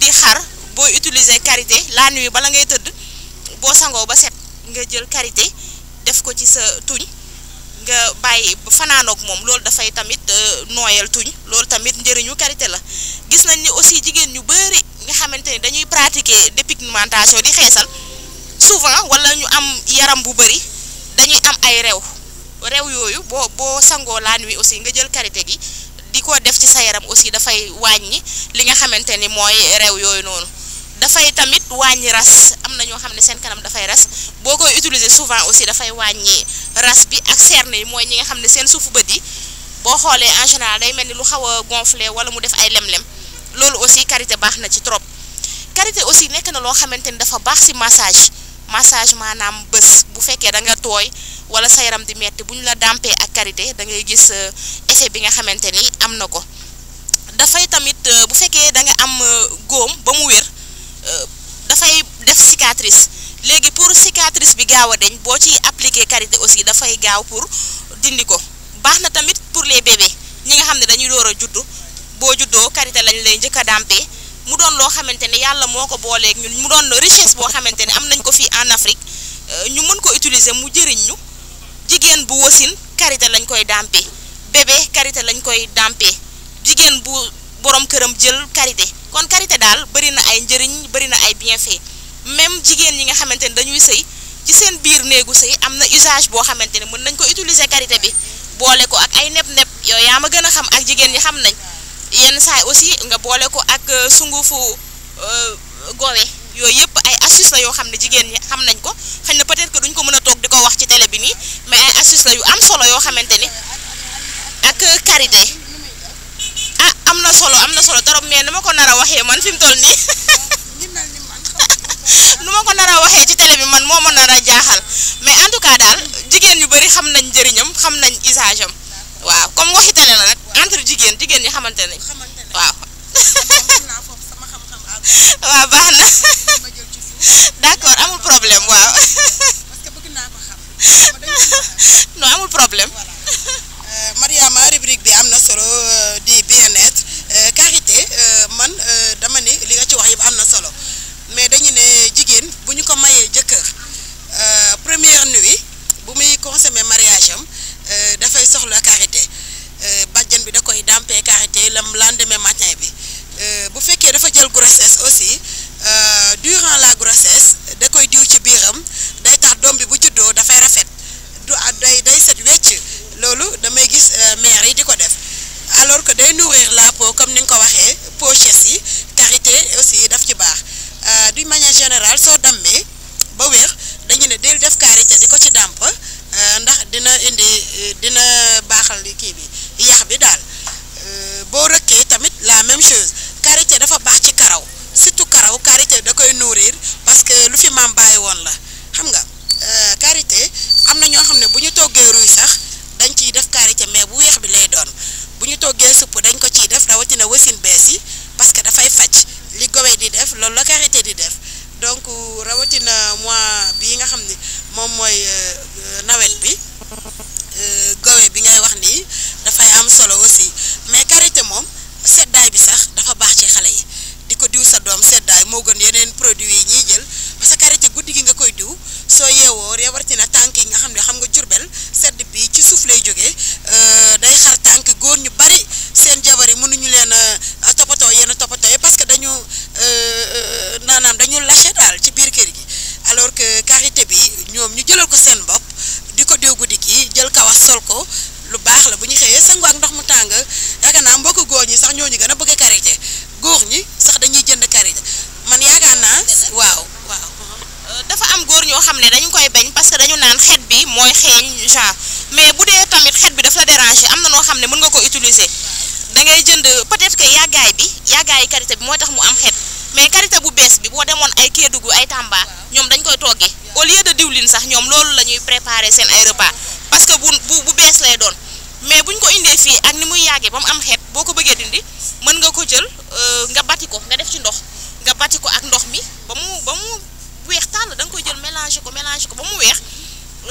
di xar booy utiliser karité la nuit bala ngay tëdd boo sangoo ba set nga jël karité def ko ci sa tuñ nga bàyyi fanaanoog moom loolu dafay tamit nooyal tuñ loolu tamit njëriñu karité la gis nañ ni aussi jigéen ñu bëri nga xamante ni dañuy pratiquer dépigmentation di xeesal souvent wala ñu am yaram bu bëri dañuy am ay rew yooyu boo sangoo la nuit aussi nga jël karité gi di ko def ci sa yaram aussi dafay wàññi li nga xamante ni mooy rew yooyu noonu dafay tamit wàññi ras am na ñoo xam ne seen kanam dafay ras boo koy utiliser souvent aussi dafay wàññi ras bi ak cerne yi mooy ñi nga xam ne seen suufu bët yi boo xoolee en général day mel ni lu xaw a gonflé wala mu def ay lem-lem loolu aussi karité baax na ci trop karité aussi nekk na loo xamante ni dafa baax si massage maanaam bés bu fekkee da nga tooy wala sa yaram di metti bu ñu la dampee ak karité da ngay gis effet bi nga xamante ni am na ko dafay tamit bu fekkee da nga am góom ba mu wér dafay def cicatrice léegi pour cicatrice bi gaaw a deñ boo ci appliquer karité aussi dafay gaaw pour dindi ko baax na tamit pour les bébés ñi nga xam ne dañuy door a juddu boo juddoo karité lañ lay njëkk a dàmpee mu doon loo xamante ne yàlla moo ko booleeg ñun mu doon richesse boo xamante ne am nañ ko fii en Afrique ñu mën ko utiliser mu jëriñ ñu jigéen bu wasin karité lañ koy dàmpee bébé karité lañ koy dàmpee jigéen bu borom këram jël karité kon karité daal bëri na ay njëriñ bëri na ay bienfait même jigéen ñi nga xamante ne dañuy sëy ci seen biir néegu sëy am na usage boo xamante ne mën nañ ko utiliser karité bi boole ko ak ay neb-neb yooyu yaa ma gën a xam ak jigéen ñi xam nañ yenn saay aussi nga boole ko ak sungufu gowe yooyu yëpp ay astuce la yoo xam ne jigéen ñi xam nañ ko xëy na peut-être que duñ ko mën a toog di ko wax ci télé bi nii mais ay astuce la yu am solo yoo xamante ni ak karité am na solo trop mais nu ma ko nar a waxee man fi mu toll nii nu ma ko nar a waxee ci télé bi man moo ma nar a jaaxal mais en tout cas daal jigéen ñu bëri xam nañ njëriñam xam nañ usage am waaw comme waxi télé la nag entre jigéen ñi xamante nañ waaw waaw baax na d'accord amul problème waaw non amul problème Mariama rubrique bi am na solo di bien-être karité man dama ne li nga ci wax yëpp am na solo mais dañu ne jigéen bu ñu ko mayee jëkkër première nuit bu muy consommer mariage am dafay soxla karité bàjjan bi da koy dàmpee karité le lendemain matin bi bu fekkee dafa jël grossesse aussi durant la grossesse da koy diw ci biiram day tax doom bi bu juddoo dafay rafet du day set wecc loolu damay gis mère yi di ko def alors que day nourrir la peau comme ni nga ko waxee pochette yi karité aussi daf ci baax d'une manière générale soo dammee ba wér dañu ne del def karité di ko ci dàmp ndax dina baaxal kii bi yax bi daal boo rëkkee tamit la même chose karité dafa baax ci karaw surtout karaw karité da koy nourrir parce que lu fi maam bàyyi woon la xam nga karité am na ñoo xam ne bu ñu toggee ruy sax dañ ciy def karité mais bu weex bi lay doon bu ñu toggee supp dañ ko ciy def rawatina wasin bees yi parce que dafay faj li gowe di def loolu la karité di def donc rawatina mois bii nga xam ne moom mooy nawet bi gowe bi ngay wax nii dafay am solo aussi mais karité moom seddaay bi sax dafa baax ci xale yi di ko diw sa doom seddaay moo gën yeneen produits yi ñuy jël parce que karité guddi gi nga koy diw soo yeewoo rawatina tànk yi nga xam nga Jurbel sedd bi ci suuf lay jógee day xar tànk góor ñu bari seen jabar yi mënuñu leen a toppatoo yenn toppatoo yi parce que dañu lâché daal ci biir kër gi alors que karité bi ñoom ñu jëlal ko seen bopp di ko diw guddi gi jël kawas sol ko lu baax la bu ñu xëyee sangu ak ndox mu tàng yaakaar naa mbokk góor ñi sax ñooñu gën a bëgg karité góor ñi sax dañuy jënd karité man yaakaar naa waaw dafa am góor ñoo xam ne dañu koy bañ parce que dañu naan xet bi mooy xeeñ genre mais bu dee tamit xet bi daf la déranger am na noo xam ne mën nga ko utiliser da ngay jënd peut-être que yàggaayu karité bi mooy tax mu am xet mais karité bu bees bi boo demoon ay Kédougou ay Tamba ñoom dañ koy toggee au lieu de diwlin sax ñoom loolu la ñuy préparer seen ay repas parce que bu bees lay doon mais buñ ko indee fii ak ni muy yàggee ba mu am xet boo ko bëggee dindi mën nga ko jël nga bati ko nga def ci ndox nga bati ko ak ndox mi ba mu weex tàll da nga koy jël mélanger ko ba mu weex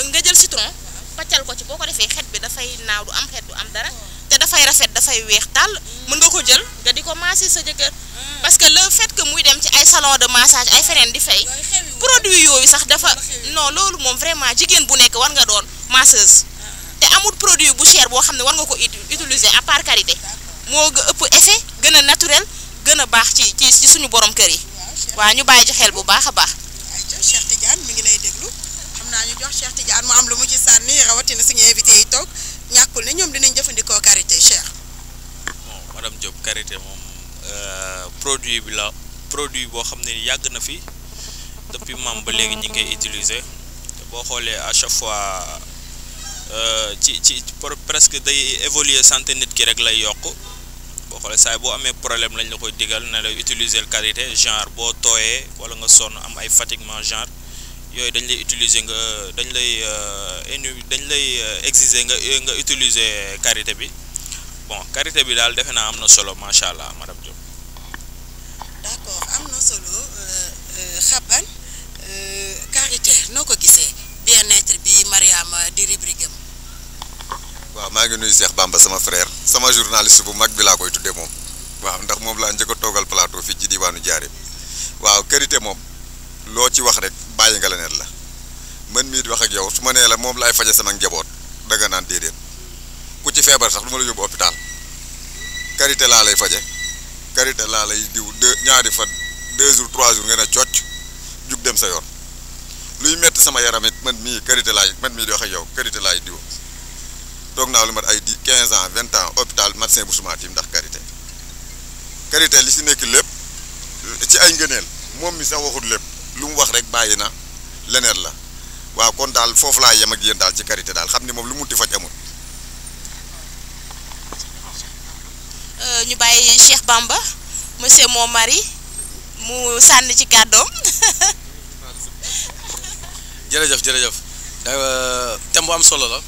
nga jël citron paccal ko ci boo ko defee xet bi dafay naaw du am xet du am dara te dafay rafet dafay weex tàll mën nga ko jël nga di ko masser sa jëkkër parce que le fait que muy dem ci ay salon de massage ay feneen di fay produit yooyu sax dafa non loolu moom vraiment jigéen bu nekk war nga doon masseuse te amul produit bu cher boo xam ne war nga ko utiliser à part karité moo ëpp effet gën a naturel gën a baax ci suñu borom kër yi waaw ñu bàyyi ci xel bu baax a baax. Cheikh Tidiane mi ngi lay déglu xam naa ñu jox Cheikh Tidiane mu am lu mu ci sànni rawatina suñu invité yi toog ñàkkul ne ñoom dinañ jëfandikoo karité Cheikh. bon madame Diop karité moom produit boo xam ne yàgg na fi depuis maam ba léegi ñi ngi koy utiliser te boo xoolee à chaque fois ci presque day évoluer santé nit ki rek lay yokk boo xoolee saa boo amee problème lañ la koy digal ne la utiliser karité genre boo tooyee wala nga sonn am ay fatiguement genre yooyu dañ lay utiliser dañ lay exiger nga utiliser karité bi bon karité bi daal defe naa am na solo macha allah madame Diop. d'accord am na solo Xaban karité noo ko gisee bien-être bi Mariama di rubrique am. waaw maa ngi nuyu Cheikh Bamba sama frère sama journaliste bu mag bi laa koy tuddee moom moom laa njëkk a toogal plateau fii ci diwaanu Njaaréem waaw karité moom loo ci wax rek bàyyi nga leneen la man mii di wax ak yow su ma nee la moom laay faje sama njaboot danga naan déedéet ku ci feebar sax du ma la yóbbu hôpital karité laa lay faje karité laa lay diw ñaari fan 2 jours 3 jours nga ne cocc jug dem sa yoon luy metti sama yaram it man mii karité laay man mii di wax ak yow karité laay diw toog naa lu mat ay 15 ans 20 ans hôpital médecin bu suma tiim ndax karité li si nekk lépp ci ay ngëneel moom mi sax waxut lépp lu mu wax rek bàyyi na leneen la waaw kon daal foofu laa yem ak yéen daal ci karité daal xam ni moom lu munti faj amul. ñu bàyyi Cheikh Bamba monsieur mon mari mu sànni ci kàddoom. jërëjëf thème bu am solo la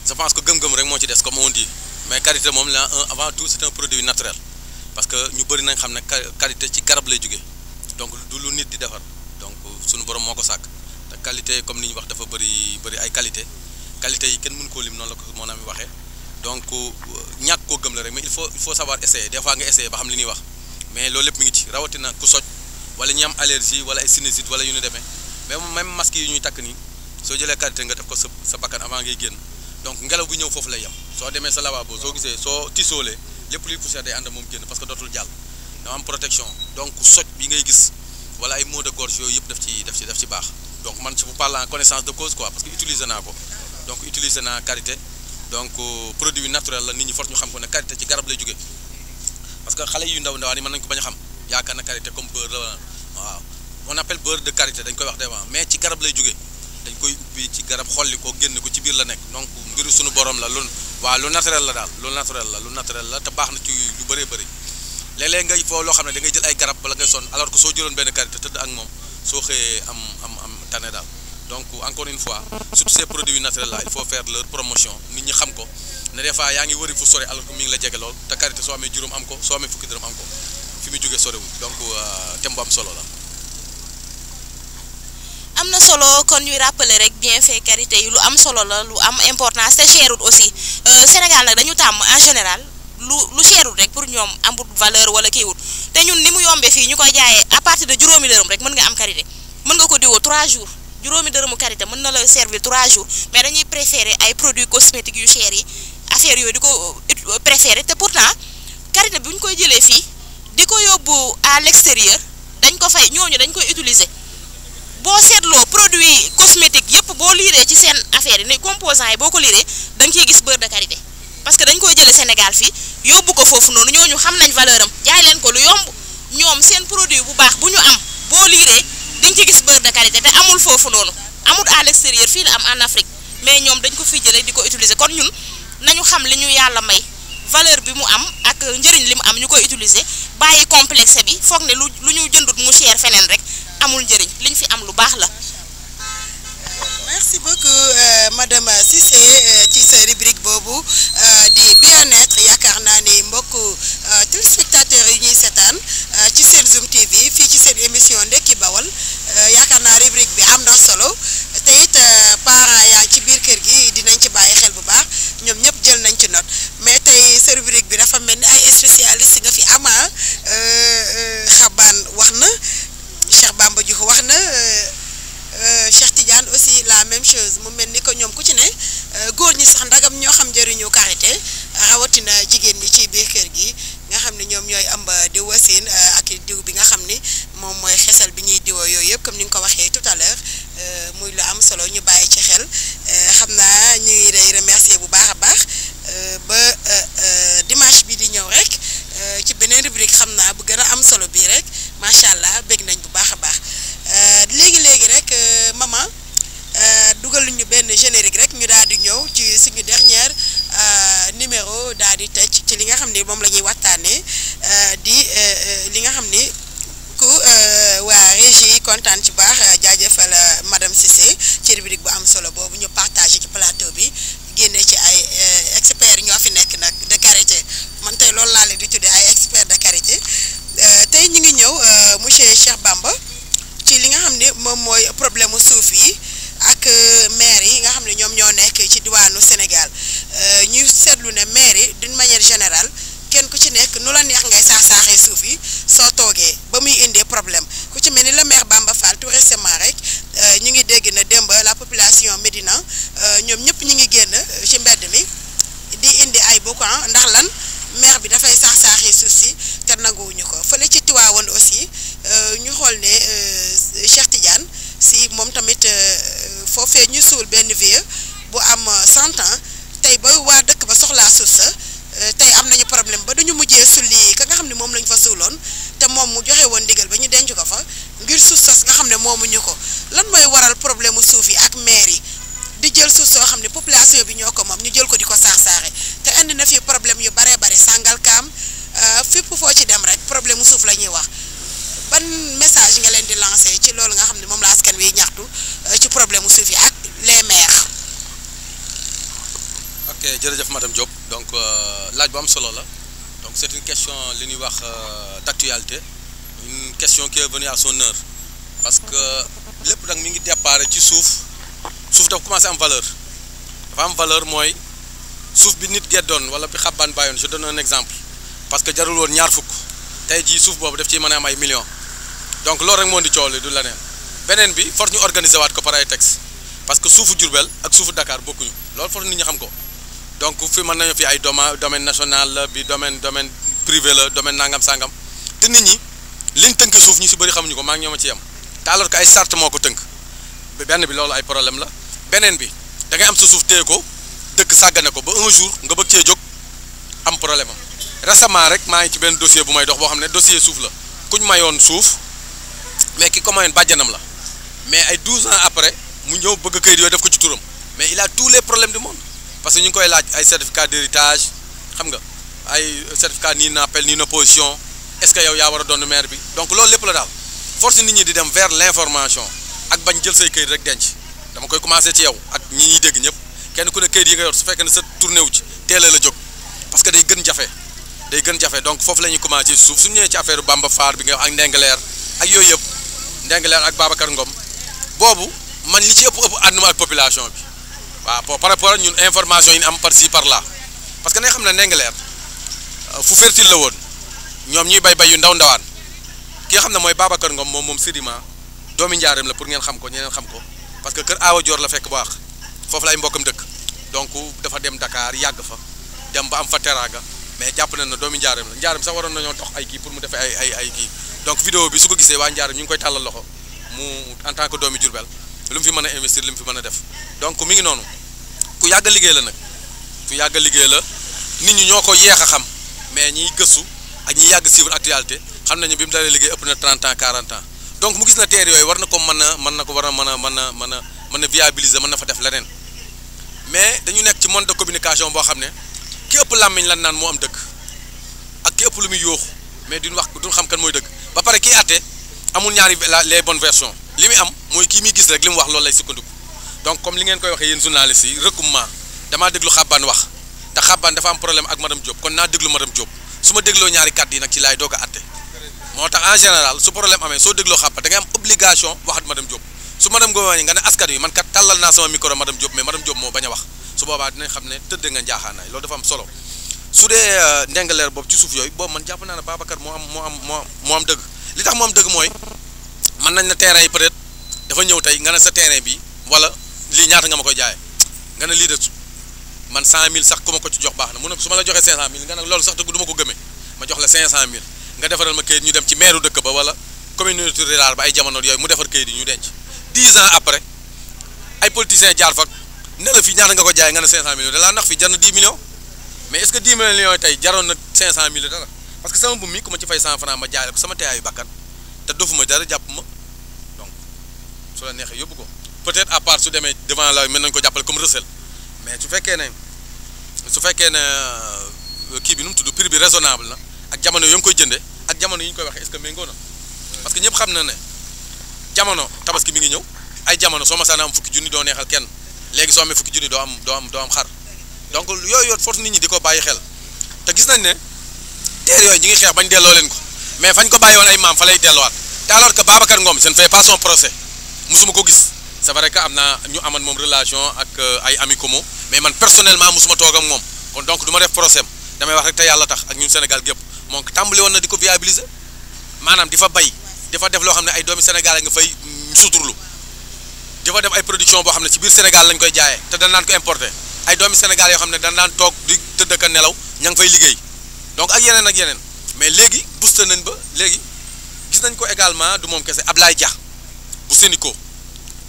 je pense que gëm-gëm rek moo ci des comme on dit mais karité moom la avant tout c'est un produit naturel parce que ñu bëri nañ xam ne karité ci garab lay jóge donc du lu nit di defar donc suñu borom moo ko sàkk te qualité comme ni ñu wax dafa bëri ay qualité yi kenn mënu koo lim noonu la ko moo naa mi waxee donc ñàkk koo gëm la rek mais il faut savoir essayer des fois nga essayer ba xam li ñuy wax mais loolu lépp mi ngi ci rawatina ku soj wala ñi am allergie wala ay sinusite wala yu ñu demee mais même masque yi ñuy takk nii soo jëlee karité nga def ko sa bakkan avant ngay génn donc ngelaw bu ñëw foofu lay yem soo demee sa lavabo soo gisee soo tisoolee lépp luy poussière day ànd moom génn parce que dootul jàll dama am protection donc soj bi ngay gis wala ay maux de gorge yooyu yëpp daf ci baax donc man je vous parle en connaissance de cause quoi parce que utiliser naa ko donc utiliser naa karité donc produit naturel la nit ñi force ñu xam ko ne karité ci garab lay jóge parce que xale yu ndaw ndawaan yi mën nañu ko bañ a xam yaakaar na karité comme beurre la waaw on appelle beurre de karité dañ koy wax devant mais ci garab lay jóge dañ koy ubbi ci garab xolli ko génn ko ci biir la nekk donc mbiru suñu borom la lu naturel la daal lu naturel la te baax na ci lu bëree bëri léeg-léeg ngay foo loo xam ne da ngay jël ay garab wala ngay sonn alors que soo jëloon benn karité tëdd ak moom soo xëyee am tane daal donc encore une fois surtout ces produits naturels là il faut faire leur promotion nit ñi xam ko ne des fois yaa ngi wëri fu sore alors que mi ngi la jege lool te karité soo amee juróom am ko soo amee fukki dërëm am ko fi mu jógee sorewul donc thème bu am solo la. am na solo kon ñuy rappeler rek bien fait karité yi lu am solo la lu am importance te cherut aussi Sénégal nag dañu tàmm en général lu cherut rek pour ñoom amul valeur wala kiiwut te ñun ni mu yombee fii ñu koy jaayee à partir de juróomi dërëm rek mën nga am karité mën nga ko diwoo 3 jours juróomi dërëmu karité mën na la servir 3 jours mais dañuy préférer ay produits cosmétiques yu cher yi affaire yooyu di ko préférer te pourtant karité bi ñu koy jëlee fii di ko yóbbu à l'extérieur dañ ko fay ñooñu dañ koy utiliser. boo seetloo produit cosmétique yëpp boo liiree ci seen affaire yi ne composants yi boo ko liiree da nga ciy gis beurre de karité parce que dañ koy jëlee Sénégal fii yóbbu ko foofu noonu ñooñu xam nañ valeur am jaay leen ko lu yomb ñoom seen produit bu baax bu ñu am boo liiree dañ ci gis beurre de karité te amul foofu noonu amul à l'extérieur fii la am en Afrique mais ñoom dañ ko fiy jëlee di ko utiliser kon ñun nañu xam li ñu yàlla may valeur bi mu am ak njëriñ li mu am ñu koy utiliser bàyyi complexe bi foog ne lu ñu jëndut mu cher feneen rek amul njëriñ liñ fi am lu baax la. merci beaucoup madame Cissé ci sa rubrique boobu di bien-être yaakaar naa ni mbokk téléspectateurs yi ñuy seetaan ci seen Zoom TV fii ci seen émission Ndekki Bawol yaakaar naa rubrique bi am na solo te it parents yaa ci biir kër gi dinañ ci bàyyi xel bu baax ñoom ñëpp jël nañ ci note mais tey sa rubrique bi dafa mel ni ay spécialiste nga fi ama xabaan wax na Cheikh Bamba Diouf wax na Cheikh Tidiane aussi la même chose mu mel ni que ñoom ku ci ne góor ñi sax ndagam ñoo xam njëriñu karité rawatina jigéen ñi ci biir kër gi nga xam ne ñoom ñooy ëmb di wasin ak diw bi nga xam ni moom mooy xesal bi ñuy diwoo yooyu yëpp comme ni nga ko waxee tout à l'heure muy lu am solo ñu bàyyi ci xel xam naa ñuy lay remercier bu baax a baax ba dimanche bi di ñëw rek ci beneen rubrique xam naa bu gën a am solo bii rek macha allah bég nañ bu baax a baax léegi rek maman dugal ñu benn générique rek ñu daal di ñëw ci suñu dernière numéro daal di tëj ci li nga xam ne moom la ñuy waxtaanee di li nga xam ni ku waa régie kontaan ci baax jaajëfal madame Cissé ci rubrique bu am solo boobu ñu partagé ci plateau bi génne ci ay experts ñoo fi nekk nag de karité man tey loolu laa leen di tuddee ay experts de karité tey ñu ngi ñëw monsieur Cheikh Bamba ci li nga xam ne moom mooy problème mu suuf yi ak maire yi nga xam ne ñoom ñoo nekk ci diwaanu Sénégal ñu seetlu ne maire yi d'une manière générale kenn ku ci nekk nu la neex ngay saax-saaxee suuf soo toogee ba muy indee problème ku ci mel ni le maire Bamba Fall tout récemment rek ñu ngi dégg na démb la population Médina ñoom ñëpp ñu ngi génn ci mbedd mi di indi ay boucan ndax lan maire bi dafay saax-saaxee suuf si te nanguwuñu ko fële ci Tiwaawoon aussi ñu xool ne Cheikh Tidiane si moom tamit foofee ñu suul benn vieux bu am 100 ans tey ba waa dëkk ba soxlaa suuf sa tey am nañu problème ba duñu mujjee sulli ka nga xam ne moom lañ fa suuloon te moom mu joxe woon ndigal ba ñu denc ko fa ngir suuf sas nga xam ne moomuñu ko lan mooy waral problème mu suuf yi ak maire yi di jël suuf soo xam ne population bi ñoo ko moom ñu jël ko di ko saax-saaxe te indi na fi problème yu baree bare Sangalkam fépp foo ci dem rek problème mu suuf la ñuy wax ban message nga leen di lancer ci loolu nga xam ne moom la askan wi ñaxtu ci problème mu suuf yi ak les maires. ok jërëjëf madame Diop donc laaj bu am solo la donc c'est une question li ñuy wax d'actualité une question qui est venue à son heure parce que lépp nag mi ngi départ ci suuf dafa commencé am valeur dafa am valeur mooy suuf bi nit geddoon wala bi xabbaan bàyyoon je donne un exemple parce que jarul woon ñaar fukk tey jii suuf boobu daf ciy mën a am ay millions donc loolu rek moo di coow li du leneen beneen bi force ñu organiser waat ko par ay texte parce que suufu Diourbel ak suufu Dakar bokkuñu loolu force nit ñi xam ko donc fi mën nañu fi ay domaine national la bi domaine privé la domaine nangam sangam te nit ñi liñ tënk suuf ñu si bëri xamuñu ko maa ngi ñoom a ci yem te alors que ay charte moo ko tënk benn bi loolu ay problème la beneen bi da ngay am sa suuf téye ko dëkk sàggane ko ba un jour nga bëgg cee jóg am problème am récemment rek maa ngi ci benn dossier bu may dox boo xam ne dossier suuf la kuñ mayoon suuf mais ki ko mayoon bàjjanam la mais ay 12 ans après mu ñëw bëgg kayit yooyu def ko ci turam mais il a tous les problèmes du monde parce que ñu ngi koy laaj ay certificat d'héritage xam nga ay certificat ni appel ni opposition est-ce que yow yaa war a doon maire bi donc loolu lépp la daal force nit ñi di dem vers l'information ak bañ jël say kayit rek denc dama koy commencer ci yow ak ñi ñuy dégg ñëpp kenn ku ne kayit yi nga yor su fekkee ne sa tourné wu ci teel a la jóg parce que day gën jafe donc foofu la ñuy commencer suuf su ñëwee ci affaire Bamba Fall bi nga wax ak Ndengaleer ak yooyu yëpp Ndengaleer ak Babacar Ngom boobu man li ci ëpp ànduma ak population bi waaw par rapport ñun information yi ñu am par ci par là parce que nañ xam ne Ndengaleer fu fertile la woon ñoom ñuy bay yu ndawaan ki nga xam ne mooy Babacar Ngom moom sédiment doomi njaareem la pour ngeen xam ko ñeneen xam ko parce que kër Awa Dior la fekk baax foofu la ay mbokkam dëkk donc dafa dem Dakar yàgg fa dem ba am fa teraanga mais jàpp nañ ne doomi njaareem la njaareem sax waroon nañoo dox ay kii pour mu defee ay kii donc vidéo bi su ko gisee waa njaareem ñu ngi koy tàllal loxo mu en tant que doomi Diourbel lu mu fi mën a investir lu mu fi mën a def donc mi ngi noonu ku yàgg a liggéey la nag ku yàgg a liggéey la nit ñi ñoo ko yeex a xam mais ñiy gëstu ak ñi yàgg suivre actualité xam nañu bi mu dalee liggéey ëpp na 30 ans 40 ans donc mu gis na terre yooyu war na ko mën a viabiliser mën na fa def leneen mais dañu nekk ci monde de communication boo xam ne ki ëpp làmmiñ lan naan moo am dëgg ak ki ëpp lu muy yooxu mais duñ xam kan mooy dëgg ba pare kii àtte amul ñaari les bonnes versions li muy am mooy kii muy gis rek li mu wax loolu lay sukkandiku donc comme li ngeen koy waxee yéen journalistes yi recoupement damaa déglu Xabbaan wax te Xabbaan dafa am problème ak madame Diop kon naa déglu madame Diop su ma dégloo ñaari kàddu yi nag ci laay doog a àtte moo tax en général su problème amee soo dégloo Xabbaan da ngay am obligation waxat madame Diop su madame Gowañi nga ne askan wi man kat tàllal naa sama micro madame Diop mais madame Diop moo bañ a wax su boobaa dinañ xam ne tëdd nga njaaxaanaay loolu dafa am solo su dee Ndengaleer boobu ci suuf yooyu boobu man jàpp naa ne Babacar moo am dëgg li tax moo am dëgg mooy mën nañ na terrain yi peut-être dafa ñëw tey nga ne sa terrain bi wala lii ñaata nga ma koy jaayee nga ne lii de man 100000 sax ku ma ko ci jox baax na mu ne su ma la joxee 500000 nga ne loolu sax dëgg du ma ko gëmee ma jox la 500000 nga defaral ma kayit ñu dem ci maire dëkk ba wala communauté rurale ba ay jamono yooyu mu defar kayit yi ñu denc 10 ans après ay politiciens jaar fa ne la fii ñaata nga ko jaayee nga ne 500 millions da laa nax fii jar na 10 millions mais est-ce que 10 millions tey jaroon na 500 000 dara parce que sama mbubb mi ku ma ci fay 100 francs ma jaay ko sama teeyaayu bakkan te dofuma dara jàpp ma donc su la neexee yóbbu ko peut-être à part su demee devant la mën nañu ko jàppale comme recel mais su fekkee ne kii bi nu mu tudd prix bi raisonnable na ak jamono yo ngi koy jëndee ak jamono yi ñu koy waxee est-ce que méngoo na parce que ñëpp xam na ne jamono tabaski mi ngi ñëw ay jamono soo masaana am fukki junni doo neexal kenn léegi soo amee fukki junni doo am xar donc yooyu force nit ñi di ko bàyyi xel te gis nañ ne teer yooyu ñi ngi xeex bañ delloo leen ko mais fañ ko bàyyi woon ay maam fa lay delluwaat te alors que Babacar Ngom je ne fais pas son procès musuma ko gis c'est vrai que am naa ñu aman moom relation ak ay amis communs mais man personnellement musuma toog ak moom kon donc du ma def procès damay wax rek te yàlla tax ak ñun Sénégal gépp moom tàmbali woon na di ko viabiliser maanaam di fa bay di fa def loo xam ne ay doomi Sénégal nga fay suturlu di fa def ay production boo xam ne ci biir Sénégal lañ koy jaayee te dañ daan ko importer ay doomi Sénégal yoo xam ne dañ daan toog di tëdd ak nelaw ña ngi fay liggéey donc ak yeneen mais léegi booster nañ ba léegi gis nañ ko également du moom kese Ablaye Dia bu Sénico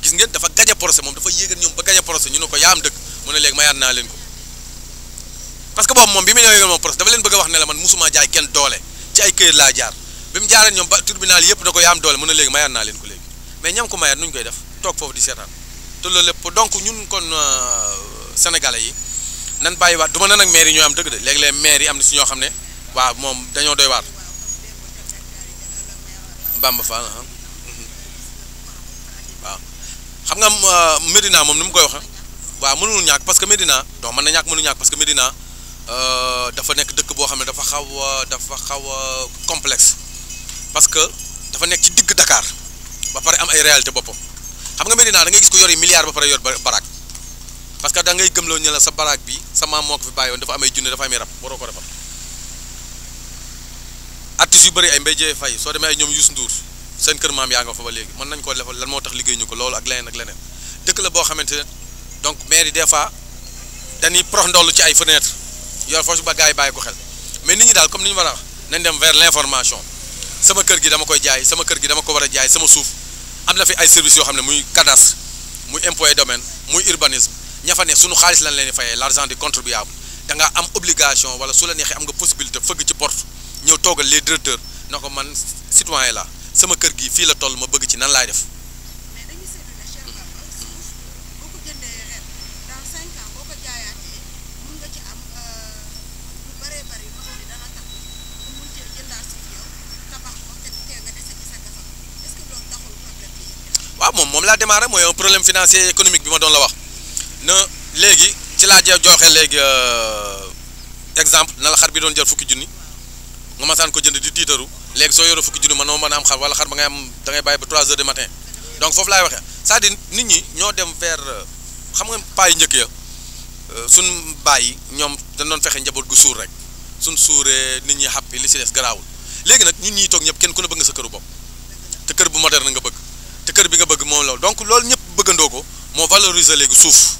gis ngeen dafa gañe procès moom dafa yéegal ñoom ba gañe procès ñu ne ko yaa am dëgg mu ne léegi mayaat naa leen ko parce que boobu moom bi mu ñëwee moom procès dafa leen bëgg a wax ne la man musuma jaay kenn doole ci ay këyit laa jaar bi mu jaaree ñoom ba tribunal yëpp da ko yaa am doole mu ne léegi mayaat naa leen ko léegi mais ñam ko mayaat nu ñu koy def toog foofu di seetaan te loolu lépp donc ñun kon sénégalais yi nan bàyyiwaat du ma ne nag maire yi ñooy am dëgg de léeg-léeg maire yi am na si ñoo xam ne waaw moom dañoo doy waar Bamba Fall waaw xam nga Médina moom ni mu koy waxee waaw mënul ñàkk parce que Médina donc mën na ñàkk mënu ñàkk parce que Médina dafa nekk dëkk boo xam ne dafa xaw a complexe parce que dafa nekk ci digg Dakar ba pare am ay réalité boppam xam nga Médina da ngay gis ko yor yi milliards ba pare yor baraak parce que da ngay gëmloo ñu la sa baraak bi sa maam moo ko fi bàyyi woon dafa amay junne dafa amay rab waroo ko defar artistes yu bëri ay Mbaye Dieye Faye soo demee ay ñoom Youssou Ndour seen kër maam yaa nga fa ba léegi mën nañ koo defal lan moo tax liggéey ñu ko loolu ak leneen dëkk la boo xamante ne donc maire yi des fois dañuy prox ndollu ci ay fenêtre yor foofu ba gars yi bàyyi ko xel mais nit ñi daal comme ni ñu war a wax nañ dem vers l'information sama kër gi dama koy jaay sama kër gi dama ko war a jaay sama suuf am na fi ay services yoo xam ne muy cadastre muy impôt et domaine muy urbanisme ña fa ne suñu xaalis lañ leen di fayee l'argent du contribuable da nga am obligation wala su la neexee am nga possibilité fëgg ci porte ñëw toogal les directeurs na ko man citoyen la sama kër gi fii la toll ma bëgg ci nan laay def. mais dañuy seetlu ne Cheikh Bamba suuf boo ko jëndee ren dans 5 ans boo ko jaayaatee mun nga ci am lu bëree bëri loo xam ne dana tax nga mun cee jëndaat suuf yow tabax ko te tee nga dese ci sa gafa est-ce que loolu taxul problème bi waaw moom laa démarré mooy un problème financier économique bi ma doon la wax na léegi ci laa joxe léegi exemple na la xar bi doon jël fukki junni nga masaan ko jënd di tiitaru léegi soo yoroo fukki junni mënoo mën a am xar wala xar ba ngay am da ngay bàyyi ba 3 heures du matin donc foofu laay waxee c'est-à-dire nit ñi ñoo dem vers xam nga paa yi njëkk ya suñ bàyyi ñoom dañ doon fexe njaboot gu suur rek suñ suuree nit ñi xàppi li si des garaawul léegi nag ñun ñiy toog ñëpp kenn ku ne bëgg nga sa këru bopp te kër bu moderne nga bëgg te kër bi nga bëgg moom loolu donc loolu ñëpp bëggandoo ko moo valoriser léegi suuf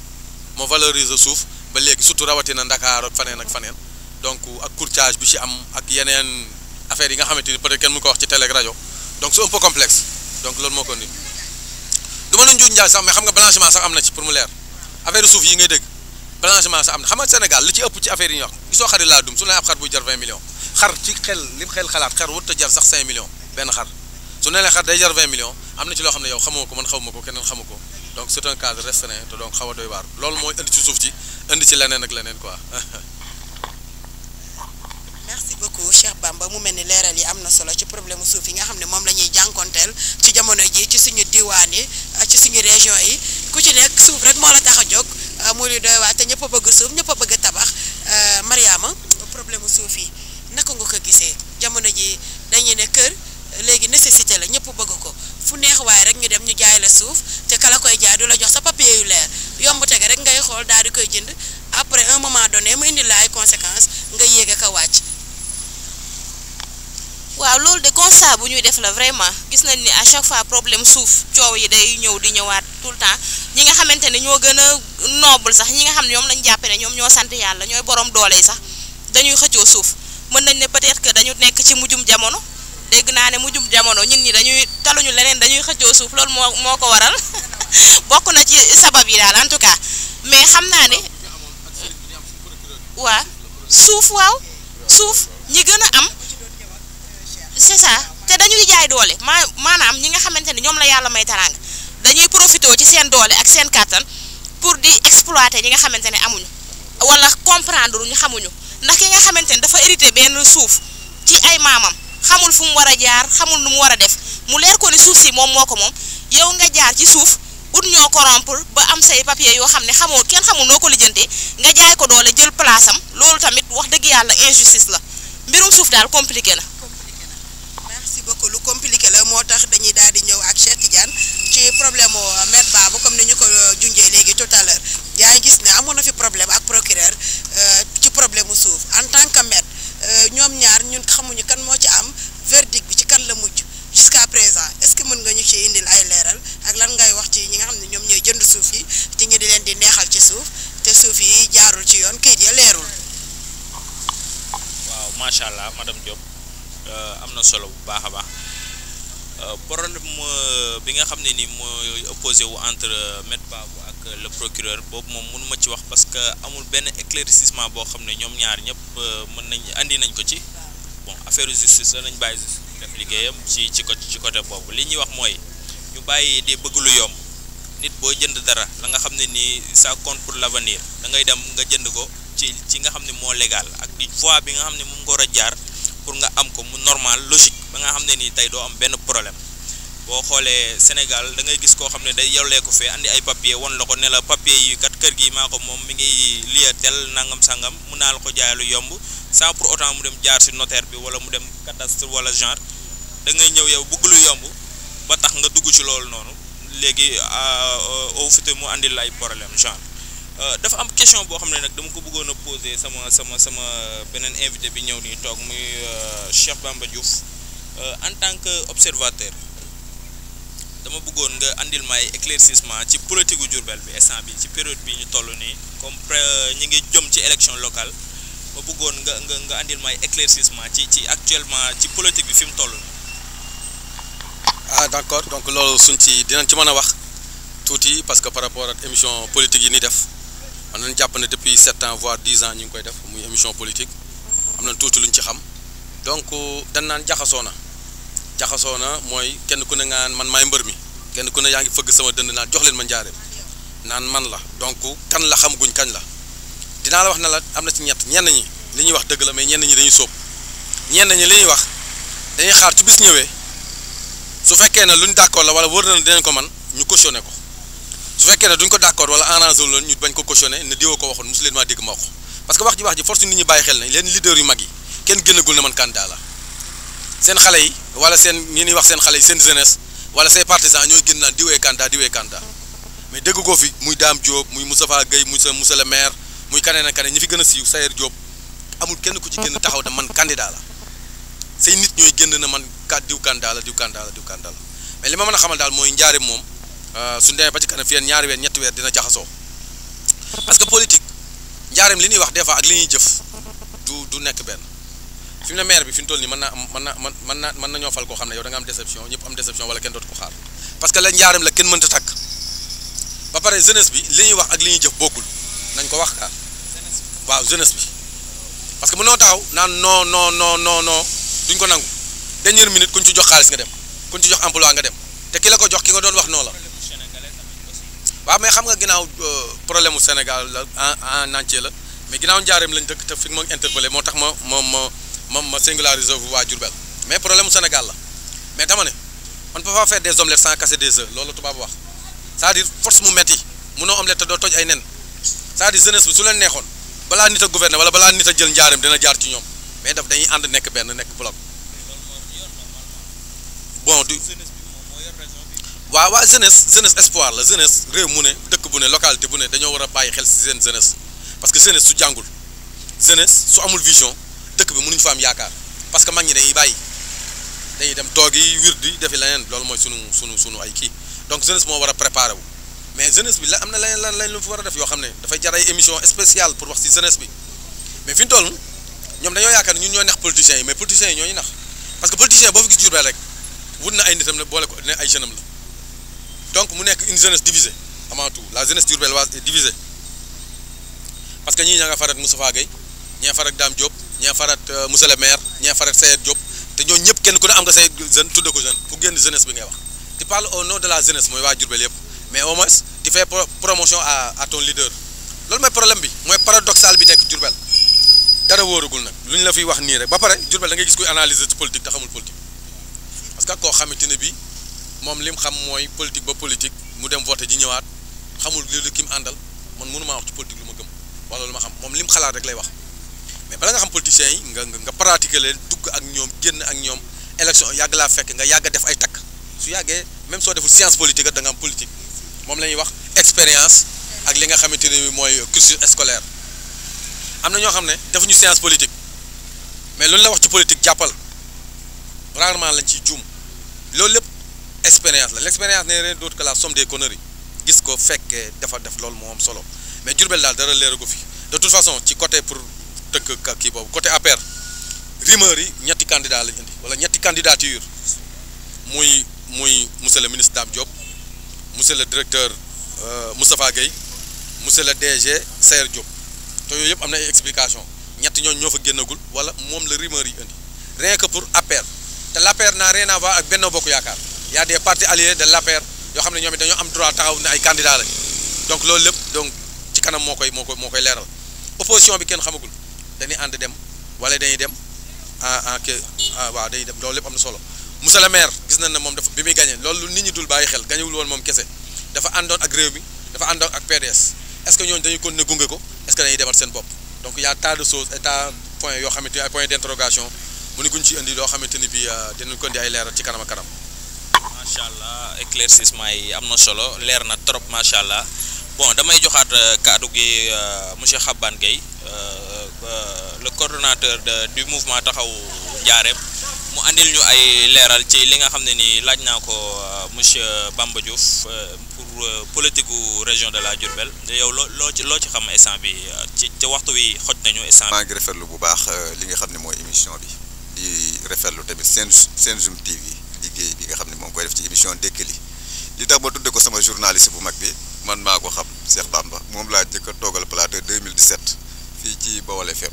moo valoriser suuf ba léegi surtout rawatina Ndakaar ak faneen donc ak courtage bi ci am ak yeneen affaire yi nga xamante ni peut-être kenn mu ko wax ci télé ak rajo donc c'est un peu complexe donc loolu moo ko indi du ma la njuuj njaay sax mais xam nga blanchiment sax am na ci pour mu leer affaire suuf yi ngay dégg blanchiment sax am na xam nga Sénégal li ci ëpp ci affaire yi ñuy wax gisoo xari laa dum su ne ab xar buy jar 20 millions xar ci xel li xel xalaat xar warut a jar sax 5 millions benn xar su ne lee xar day jar 20 millions am na ci loo xam ne yow xamoo ko man xamuma ko keneen xamu ko donc c'est un cadre restreint te donc xaw a doy waar loolu mooy indi ci suuf ci indi ci leneen ak leneen quoi. merci beaucoup Cheikh Bamba mu mel ni leeral yi am na solo ci problème mu suuf yi nga xam ne moom la ñuy jànkonteel ci jamono ji ci suñu diwaan yi ci suñu région yi ku ci nekk suuf rek moo la tax a jóg mu di doy waar te ñëpp a bëgg suuf ñëpp a bëgg tabax Mariama problème mu suuf yi naka nga ko gisee jamono ji dañuy ne kër léegi nécessité la ñëpp bëgg ko fu neex waaye rek ñu dem ñu jaay la suuf te kala koy jaay du la jox sa papier yu leer yomb tege rek ngay xool daal di koy jënd après un moment donné mu indi la ay conséquences nga yéeg ak a wàcc. waaw loolu de constat bu ñuy def la vraiment gis nañ ni à chaque fois problème suuf coow yi day ñëw di ñëwaat tout le temps ñi nga xamante ne ñoo gën a noble sax ñi nga xam ne ñoom lañ jàppe ne ñoom ñoo sant yàlla ñooy borom doole yi sax dañuy xëccoo suuf mën nañ ne peut-être que dañu nekk ci mujjum jamono dégg naa ne mujjum jamono ñun ñi dañuy taluñu leneen dañuy xëccoo suuf loolu moo ko waral bokk na ci sabab yi daal en tout cas mais xam naa ne waa suuf ñi gën a am c'est ça te dañuy jaay doole maanaam ñi nga xamante ne ñoom la yàlla may taraanga dañuy profité ci seen doole ak seen kàttan pour di exploiter ñi nga xamante ne amuñu wala comprendre ñu xamuñu ndax ki nga xamante ne dafa hérité benn suuf ci ay maamam xamul fu mu war a jaar xamul nu mu war a def mu leer ko ni suuf si moom moo ko moom yow nga jaar ci suuf ut ñoo corrompre ba am say papier yoo xam ne xamoo kenn xamul noo ko lijjantee nga jaay ko doole jël place am loolu tamit wax dëgg yàlla injustice la mbirum suuf daal compliqué na. merci beaucoup lu compliqué la moo tax dañuy daal di ñëw ak Cheikh Tidiane ci problème mu maître Babou comme ni ñu ko junjee léegi tout à l'heure yaa ngi gis ne amoon na fi problème ak procureur ci problème mu suuf en tant que maître ñoom ñaar ñun xamuñu kan moo ci am verdict bi ci kan la mujj exactement est-ce que mën nga ñu ci indil ay leeral ak lan ngay wax ci ñi nga xam ne ñoom ñooy jënd suuf yi ci ñi di leen di neexal ci suuf te suuf yi jaarul ci yoon kayit ya leerul. waaw macha allah madame Diop am na solo bu baax a baax problème bi nga xam ne ni mooy opposé wu entre Maître Babou ak le procureur boobu moom mënuma ci wax parce que amul benn éclaircissement boo xam ne ñoom ñaar ñëpp mën nañ andi nañ ko ci bon affaire justice la nañ bàyyi justice def liggéeyam ci côté boobu li ñuy wax mooy ñu bàyyi di bëgg lu yomb nit boo jënd dara la nga xam ne nii ça compte pour l'avenir da ngay dem nga jënd ko ci nga xam ne moo légal ak di voie bi nga xam ne moom nga war a jaar pour nga am ko mu normal logique ba nga xam ne nii tey doo am benn problème boo xoolee Sénégal da ngay gis koo xam ne day yollee ko fee andi ay papier won la ko ne la papier yi kat kër gi maa ko moom mi ngi lié tel nangam sangam mun naa la ko jaay lu yomb sans pour autant mu dem jaar ci notaire bi wala mu dem cadastre wala genre da ngay ñëw yow bëgg lu yomb ba tax nga dugg ci loolu noonu léegi au futur mu andil ay problème genre dafa am question boo xam ne nag dama ko bëggoon a poser sama beneen invité bi ñëw nii toog muy Cheikh Bamba Diouf en tant que observateur dama bëggoon nga andil may éclaircissement ci politique gu Diourbel bi instant bi ci période bi ñu toll nii comme ñi ngi jëm ci élection locale ma bëggoon nga andil may éclaircissement ci actuellement ci politique bi fi mu toll nii. ah d'accord donc loolu suñ ci dinañ ci mën a wax tuuti parce que par rapport ak émission politique yi ni def man nañ jàpp ne depuis 7 ans voire 10 ans ñu ngi koy def muy émission politique am nañ tuuti luñ ci xam donc dañ naan jaxasoo na mooy kenn ku ne nga man maay mbër mi kenn ku ne yaa ngi fëgg sama dënd naan jox leen ma njaareem naan man la donc kan la xam guñ kañ la dinaa la wax ne la am na ci ñett ñenn ñi li ñuy wax dëgg la mais ñenn ñi dañuy sóob ñenn ñi li ñuy wax dañuy xaar ci bis ñëwee su fekkee ne luñ d'accord la wala wër na dinañ ko man ñu cautionné ko su fekkee ne duñ ko d'accord wala arrangé wu ñu bañ ko cautionné ne diwoo ko waxoon mosu leen maa dégg ma wax parce que wax ji force nit ñi bàyyi xel ne leen leader yu mag yi kenn génnagul ne man candidat la seen xale yi wala seen ñi ñuy wax seen xale yi seen jeunesse wala say partisans ñooy génn naan diwee candidat mais dégg ko fi muy Dame Diop muy Moustapha Gueye muy monsieur le maire muy kaneen ak kaneen ñi fi gën a siiw Sayer Diop amul kenn ku ci génn taxaw ne man candidat la say nit ñooy génn na man diw candidat la mais li ma mën a xamal daal mooy njaareem moom suñu demee ba ci kanam fii ñaari weer ñetti weer dina jaxasoo parce que politique njaareem li ñuy wax des fois ak li ñuy jëf du nekk benn fi mu ne maire bi fi mu toll nii mën na ñoo fal koo xam ne yow da nga am déception ñëpp am déception wala kenn dootu ko xaar parce que la njaareem la kenn mënta takk ba pare jeunesse bi li ñuy wax ak li ñuy jëf bokkul nañ ko wax ka waaw jeunesse bi parce que mënoo taxaw naan non duñ ko nangu dernière minute kuñ ci jox xaalis nga dem kuñ ci jox emploi nga dem te ki la ko jox ki nga doon wax noo la waaw mais xam nga ginnaaw problème mu Sénégal la en entier la mais ginnaaw njaareem lañ dëkk te fi ma interpellé moo tax ma singulariser waa Diourbel mais problème mu Sénégal la mais dama ne on ne peut pas faire des omelettes sans casser des œufs loolu tubaab wax c'est-à-dire force mu metti munoo omelette te doo toj ay nen c'est-à-dire jeunesse bi su leen neexoon balaa nit a gouverner wala balaa nit a jël njaareem dina jaar ci ñoom mais daf dañuy ànd nekk benn nekk bloc bon du waaw jeunesse espoir la jeunesse réew mu ne dëkk bu ne localité bu ne dañoo war a bàyyi xel ci seen jeunesse parce que jeunesse su jàngul jeunesse su amul vision dëkk bi mënuñu fa am yaakaar parce que mag ñi dañuy bàyyi dañuy dem toog yi wir di defi leneen loolu mooy sunu ay kii donc jeunesse moo war a préparer wu mais jeunesse bi la am na leneen lañ lu fi war a def yoo xam ne dafay jar ay émission spéciale pour wax ci jeunesse bi mais fi ñu toll ñoom dañoo yaakaar ne ñun ñoo nax politiciens yi mais politiciens yi ñoo ñu nax parce que politicien boo fi gis Diourbel rek wut na ay nitam ne boole ko ne ay jeunes am la donc mu nekk une jeunesse divisée avant tout la jeunesse diourbelloise est divisée parce que ñii ña nga farat Moustapha Gueye ñee farat Dame Diop ñee farat monsieur le maire ñee farat Sayer Diop te ñoo ñëpp kenn ku ne am nga say jeune tudde ko jeune ku génn jeunesse bi ngay wax tu parles au nom de la jeunesse mooy waa Diourbel yëpp mais au moins tu fais promotion à ton leader loolu mooy problème bi mooy paradoxal bi nekk Diourbel dara wóoragul nag lu ñu la fiy wax nii rek ba pare Diourbel da ngay gis kuy analyser ci politique te xamul politique parce que koo xamante ne bii moom lim xam mooy politique ba politique mu dem voté ji ñëwaat xamul li ki mu àndal man mënu maa wax ci politique lu ma gëm wala lu ma xam moom lim xalaat rek lay wax mais bala nga xam politiciens yi nga pratiquer leen dugg ak ñoom génn ak ñoom élection yàgg laa fekk nga yàgg a def ay takk su yàggee même soo deful science politique da nga am politique moom la ñuy wax expérience ak li nga xamante ne mooy cursus scolaire am na ñoo xam ne defuñu science politique mais loolu la wax ci politique jàppal rarement lañ ciy juum loolu lépp expérience la l'expérience n'est rien d'autre que la somme des conneries gis ko fekkee dafa def loolu moo am solo mais Diourbel daal dara leera ko fi de toute façon ci côté pour tënk kii boobu côté APR rumeur yi ñetti candidat lañ indi wala ñetti candidature muy monsieur le ministre Dame Diop monsieur le directeur Moustapha Gueye monsieur le DG Sayer Diop te yooyu yëpp am na ay explication ñetti ñooñu ñoo fa génnagul wala moom la rumeur yi indi rien que pour APR te l'APR n'a rien à voir ak Benno Bokk Yaakaar y a des partis alliés de l'APR yoo xam ne ñoom it dañoo am droit taxaw ne ay candidats lañ donc loolu lépp donc ci kanam moo koy leeral opposition bi kenn xamagul dañuy ànd dem wala dañuy dem waaw dañuy dem loolu lépp am na solo monsieur le maire gis nañ ne moom dafa bi muy gagné loolu nit ñi dul bàyyi xel gañewul woon moom kese dafa àndoon ak réew mi dafa àndoon ak PDS est-ce que ñooñu dañuy continuer gunge ko est-ce que dañuy demal seen bopp donc y a tas de choses et tas point yoo xamante ni ay point d'interrogation mu ni guñ ci indi loo xamante ni bi dinañ ko indi ay leeral ci kanam a kanam. macha allah éclaircissement yi am na solo leer na trop macha allah bon damay joxaat kaddu gi monsieur Xabane Gueye le coordonnateur du mouvement taxawu Njaareem mu andil ñu ay leeral ci li nga xam ne ni laaj naa ko monsieur Bamba Diouf pour politique gu région de la Diourbel yow loo ci xam instant bi ci waxtu wi xoj nañu instant bi. maa ngi rafetlu bu baax li nga xam ne mooy émission bi di rafetlu tamit Senzoom TV liggéey bi nga xam ne moom koy def ci émission Ndéki li tax ma tudde ko sama journaliste bu mag bi man maa ko xam Cheikh Bamba moom laa njëkk a toogal plateau 2017 fii ci Bawol FM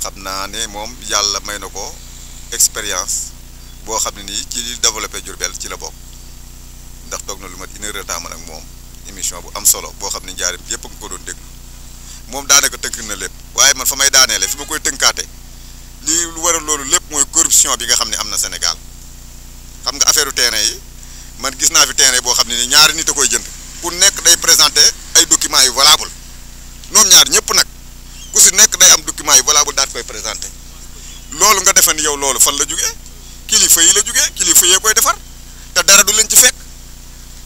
xam naa ne moom yàlla may na ko expérience boo xam ne nii ci li développé Diourbel ci la bokk ndax toog na lu mat 1 heure de temps man ak moom émission bu am solo boo xam ne Njaareem yëpp nga ko doon déglu moom daanaka tënk na lépp waaye man fa may daaneele fi ma koy tënkaate lii lu waral loolu lépp mooy corruption bi nga xam ne am na Sénégal xam nga affaire terrain yi man gis naa fi terrain boo xam ne ni ñaari nit a koy jënd ku nekk day présenter ay documents yu valable ñoom ñaar ñëpp nag ku si nekk day am documents yu valable daal koy présenter loolu nga defe ni yow loolu fan la jógee kilifa yi la jógee kilifa yee koy defar te dara du leen ci fekk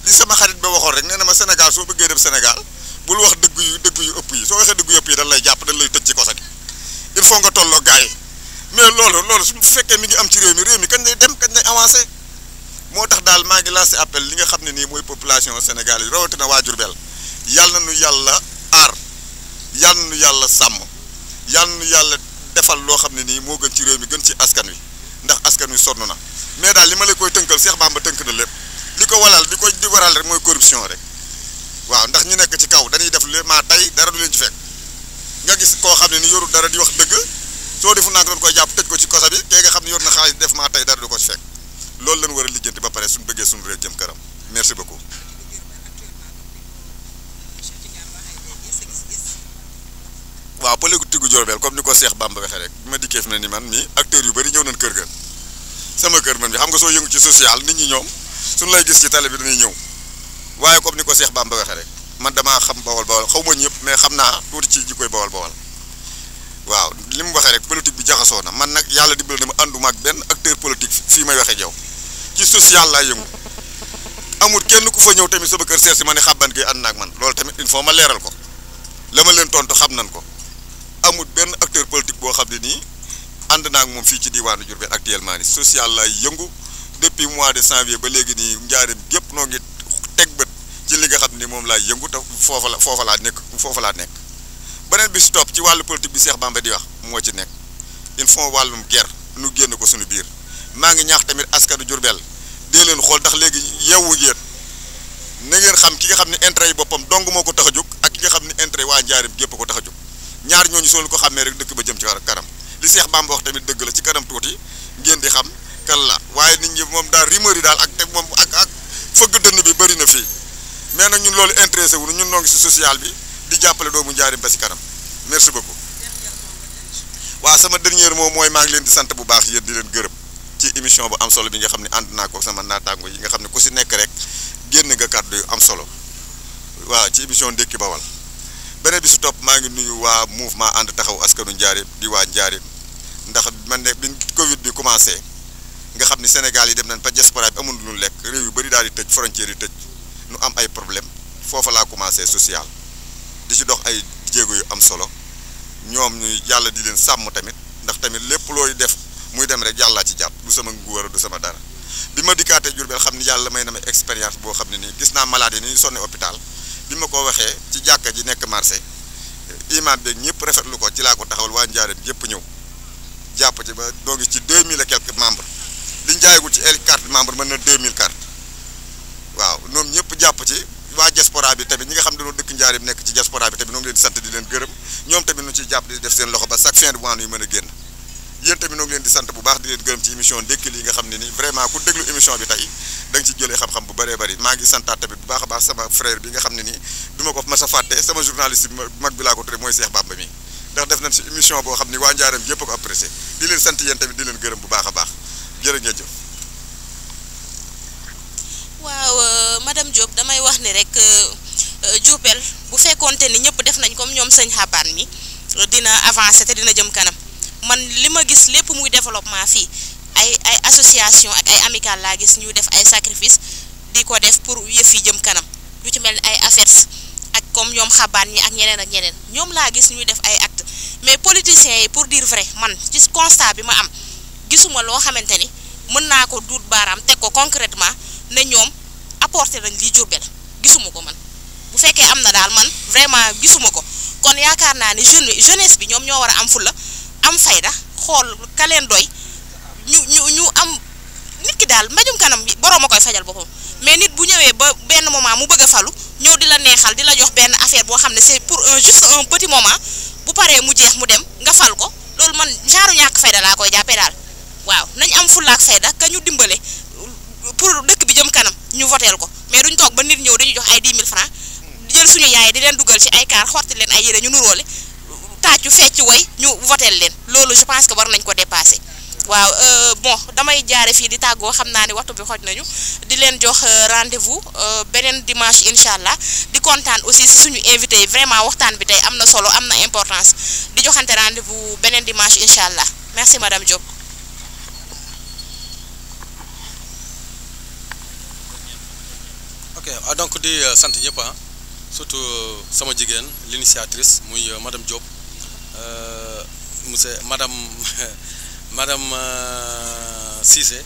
li sama xarit ba waxoon rek nee na ma Sénégal soo bëggee dem Sénégal bul wax dëgg yu ëpp yi soo waxee dëgg yu ëpp yi dañ lay jàpp dañ lay tëj ci kosa gi il faut nga tolloo gars yi mais loolu su fekkee mi ngi am ci réew mi kañ lay dem kañ lay avancé moo tax daal maa ngi lancé appel li nga xam ne nii mooy population Sénégal yi rawatina waa Diourbel yàlla na nu yàlla aar yàlla na nu yàlla sàmm yàlla na nu yàlla defal loo xam ne nii moo gën ci réew mi gën ci askan wi ndax askan wi sonn na mais daal li ma lay koy tënkal Cheikh Bamba tënk na lépp li ko waral rek mooy corruption rek waaw ndax ñu nekk ci kaw dañuy def le maa tey dara du leen ci fekk nga gis koo xam ne ni yorul dara di wax dëgg soo defu naa doon koy jàpp tëj ko ci kosa bi kee nga xam ne yor na xaalis def maa tey dara du ko ci fekk loolu lañ war a lijjanti ba pare suñu bëggee suñu réew jëm kanam merci beaucoup. waaw politique gu Diourbel comme ni ko Cheikh Bamba waxee rek bi ma dikkee fi ne ni man mii acteurs yu bëri ñëw nañ kër ga sama kër man bi xam nga soo yëngu ci social nit ñi ñoom suñu lay gis ci télé bi dañuy ñëw waaye comme ni ko Cheikh Bamba waxee rek man damaa xam bawal xaw ma ñëpp mais xam naa tuuti ci jikkoy bawal waaw li mu waxee rek politique bi jaxasoo na man nag yàlla dimbali na ma ànduma ak benn acteur politique fii may waxee yow ci social laa yëngu amul kenn ku fa ñëw tamit sama kër seet si ma ne Xabane Gueye ànd na ak man loolu tamit il faut ma leeral ko la ma leen tontu xam nañ ko amul benn acteur politique boo xam ne nii ànd naa ak moom fii ci diwaanu Diourbel actuellement ni social laay yëngu depuis mois de janvier ba léegi nii Njaareem gépp noo ngi teg bët ci li nga xam ni moom laay yëngu te foofa laa nekk beneen bi si topp ci wàllu politique bi Cheikh Bamba di wax moo ci nekk il faut wàllum guerre nu génn ko suñu biir maa ngi ñaax tamit askanu Diourbel dee leen xool ndax léegi yeewu ngeen na ngeen xam ki nga xam ne intérêt yi boppam dong moo ko tax a jóg ak ki nga xam ne intérêt waa Njaareem gépp ko tax a jóg ñaar ñooñu soo leen ko xamee rek dëkk ba jëm ci kanam li Cheikh Bamba wax tamit dëgg la ci kanam tuuti ngeen di xam kan la waaye nit ñi moom daal rumeur yi daal ak te moom ak fëgg dënn bi bëri na fii mais nag ñun loolu intéressé wu ñun noo ngi si social bi di jàppale doomu Njaareem ba si kanam merci beaucoup. waaw sama dernier mot mooy maa ngi leen di sant bu baax yéen di leen gërëm ci émission bu am solo bi nga xam ne ànd naa ko sama naataango yi nga xam ne ku si nekk rek génn nga kàddu yu am solo waaw ci émission Ndéki Bawal beneen bi si topp maa ngi nuyu waa mouvement ànd taxaw askanu Njaareem di waa Njaareem ndax man ne bi Covid bi commencé nga xam ni Sénégal yi dem nañ ba diaspora bi amul lu lekk réew yu bëri daal di tëj frontières yi tëj nu am ay problème foofa laa commencé social di ci dox ay jéego yu am solo ñoom ñu yàlla di leen sàmm tamit ndax tamit lépp looy def muy dem rek yàllaa ci jàpp du sama nguur du sama dara bi ma dikkaatee Diourbel xam ni yàlla may na ma expérience boo xam ne nii gis naa malade yi ni ñu sonne hôpital bi ma ko waxee ci jàkka ji nekk marché imam beeg ñëpp rafetlu ko ci laa ko taxawal waa Njaaréem yëpp ñëw jàpp ci ba doo ngi ci 2000 et quelques membres liñ jaayagul ci carte membre mën na 2000 cartes waaw ñoom ñëpp jàpp ci waa diaspora bi tamit ñi nga xam ne dañoo dëkk Njaaréem nekk ci diaspora bi tamit ñoo ngi leen di sant di leen gërëm ñoom tamit ñu ciy jàpp di def seen loxo ba chaque fin de mois yu mën a génn yéen tamit ñoo ngi leen di sant bu baax di leen gërëm ci émission ndékki li nga xam ne ni vraiment ku déglu émission bi tey da nga ci jëlee xam-xam bu bëree bëri maa ngi santaat tamit bu baax a baax sama frère bi nga xam ne nii du ma ko mas a fàtte sama journaliste bi mag bi laa ko tudde mooy Cheikh Bamba mi ndax def nañ si émission boo xam ni waa Njaaréem yëpp ko apprécié di leen sant yéen tamit di leen gërëm bu baax a baax jërë ngeen jëf. waaw madame Diop damay wax ni rek Diourbel bu fekkoonte ni ñëpp def nañ comme ñoom sëñ Xabaan mi dina avancer te dina jëm kanam man li ma gis lépp muy développement fii ay association ak ay amicale laa gis ñuy def ay sacrifice di ko def pour yëf yi jëm kanam lu ci mel ni ay affaires ak comme ñoom Xabaan ñi ak ñeneen ñoom laa gis ñuy def ay actes mais politiciens yi pour dire vrai man ci constat bi ma am gisuma loo xamante ni mën naa ko duut baaraam teg ko concrètement ne ñoom apporter nañ lii Diourbel gisuma ko man bu fekkee am na daal man vraiment gisuma ko kon yaakaar naa ni jeunesse bi ñoom ñoo war a am fulla am fayda xool ka leen doy ñu am nit ki daal mbajum kanam bi boroom a koy fajal boppam mais nit bu ñëwee ba benn moment mu bëgg a falu ñëw di la neexal di la jox benn affaire boo xam ne c'est pour juste un petit moment bu paree mu jeex mu dem nga fal ko loolu man genre ñàkk fayda laa koy jàppee daal waaw nañ am fulla ak fayda ka ñu dimbale pour dëkk bi jëm kanam ñu voteel ko mais duñ toog ba nit ñëw dañuy jox ay 10 000 francs jël suñu yaay di leen dugal ci ay kaar xotti leen ay yére ñu nuróole tàccu fecc way ñu voteel leen loolu je pense que war nañ ko dépasser waaw bon damay jaare fii di tàggoo xam naa ne waxtu bi xoj nañu di leen jox rendez-vous beneen dimanche incha allah di kontaan aussi si suñu invité yi vraiment waxtaan bi tey am na solo am na importance di joxante rendez-vous beneen dimanche incha allah merci madame Diop. ok donc di sant ñëpp surtout sama jigéen l'initiatrice muy madame Diop monsieur madame Cissé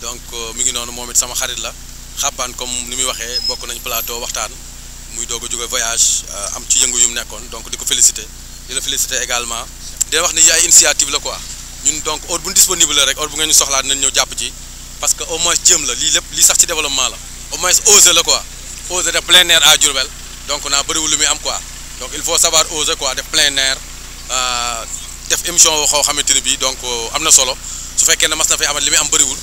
donc mi ngi noonu moom it sama xarit la Xabaan comme ni muy waxee bokk nañ plateau waxtaan muy doog a jóge voyage am ci yëngu yu mu nekkoon donc di ko féliciter di la féliciter également di wax ni ay initiative la quoi ñun donc heure bu ñu disponible la rek heure bu ngeen ñu soxlaa dinañ ñëw jàpp ci parce que au moins jéem la lii lépp lii sax ci développement la au moins oser la quoi oser def plein air à Diourbel donc naa bëriwul lu muy am quoi donc il faut savoir oser quoi def plein air def émission xaw xamante ni bii donc am na solo su fekkee ne mas na fay amal li muy am bëriwul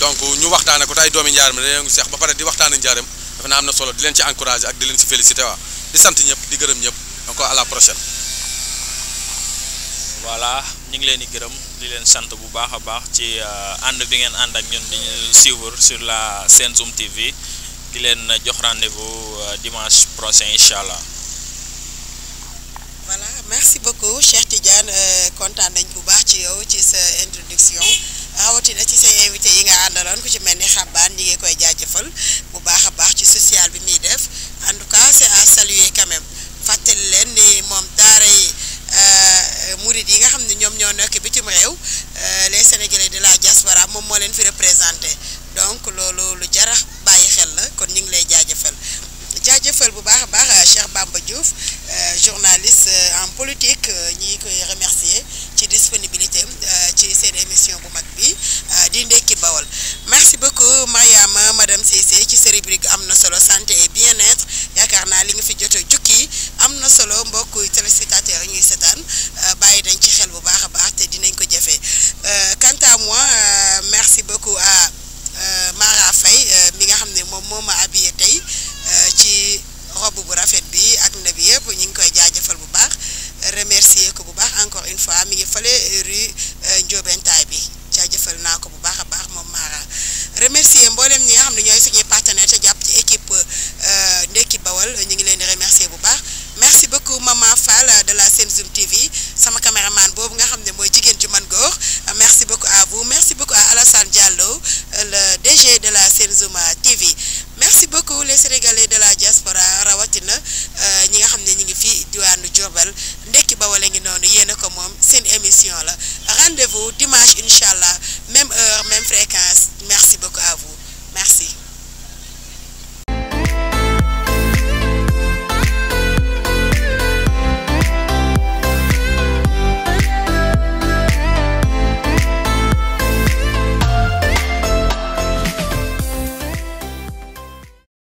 donc ñu waxtaane ko te ay doomi Njaaréem dañoo ngi seex ba pare di waxtaane Njaaréem dafa naa am na solo di leen ci encourager ak di leen ci féliciter waa di sant ñëpp di gërëm ñëpp donc à la prochaine. voilà ñu ngi leen di gërëm di leen sant bu baax a baax ci ànd bi ngeen ànd ak ñun di ñu suivre sur la Sen Zoom TV di leen jox rendez-vous dimanche prochain incha allah. voilà merci beaucoup Cheikh Tidiane kontaan nañ bu baax ci yow ci sa introduction rawatina ci say invité yi nga àndaloon ku ci mel ni Xabaan ñi ngi koy jaajëfal bu baax a baax ci social bi muy def en tout cas c'est à saluer quand même fàttali leen ni moom daaray murid yi nga xam ne ñoom ñoo nekk bitim réew les Sénégalais de la diaspora moom moo leen fi représenté donc loolu lu jara bàyyi xel la kon ñu ngi lay jaajëfal bu baax a baax Cheikh Bamba Diouf journaliste en politique ñi koy remercier ci disponibilité ci seen émission bu mag bi di Ndekki Bawol merci beaucoup Mariama madame Cissé ci sa rubrique am na solo santé et bien-être yaakaar naa li nga fi jot a jukki am na solo mbokku téléspectateurs yi ñuy seetaan bàyyi nañ ci xel bu baax a baax te dinañ ko jëfee quant à moi merci beaucoup à Mara Faye mi nga xam ne moom moo ma habillé tey ci robe bu rafet bi ak na bi yëpp ñu ngi koy jaajëfal bu baax remercier ko bu baax encore une fois mi ngi fële rue Ndiobentaay bi jaajëfal naa ko bu baax a baax moom Mara remercier mboolem ñi nga xam ne ñooy suñuy partenaire te jàpp ci équipe Ndekki Bawol ñu ngi leen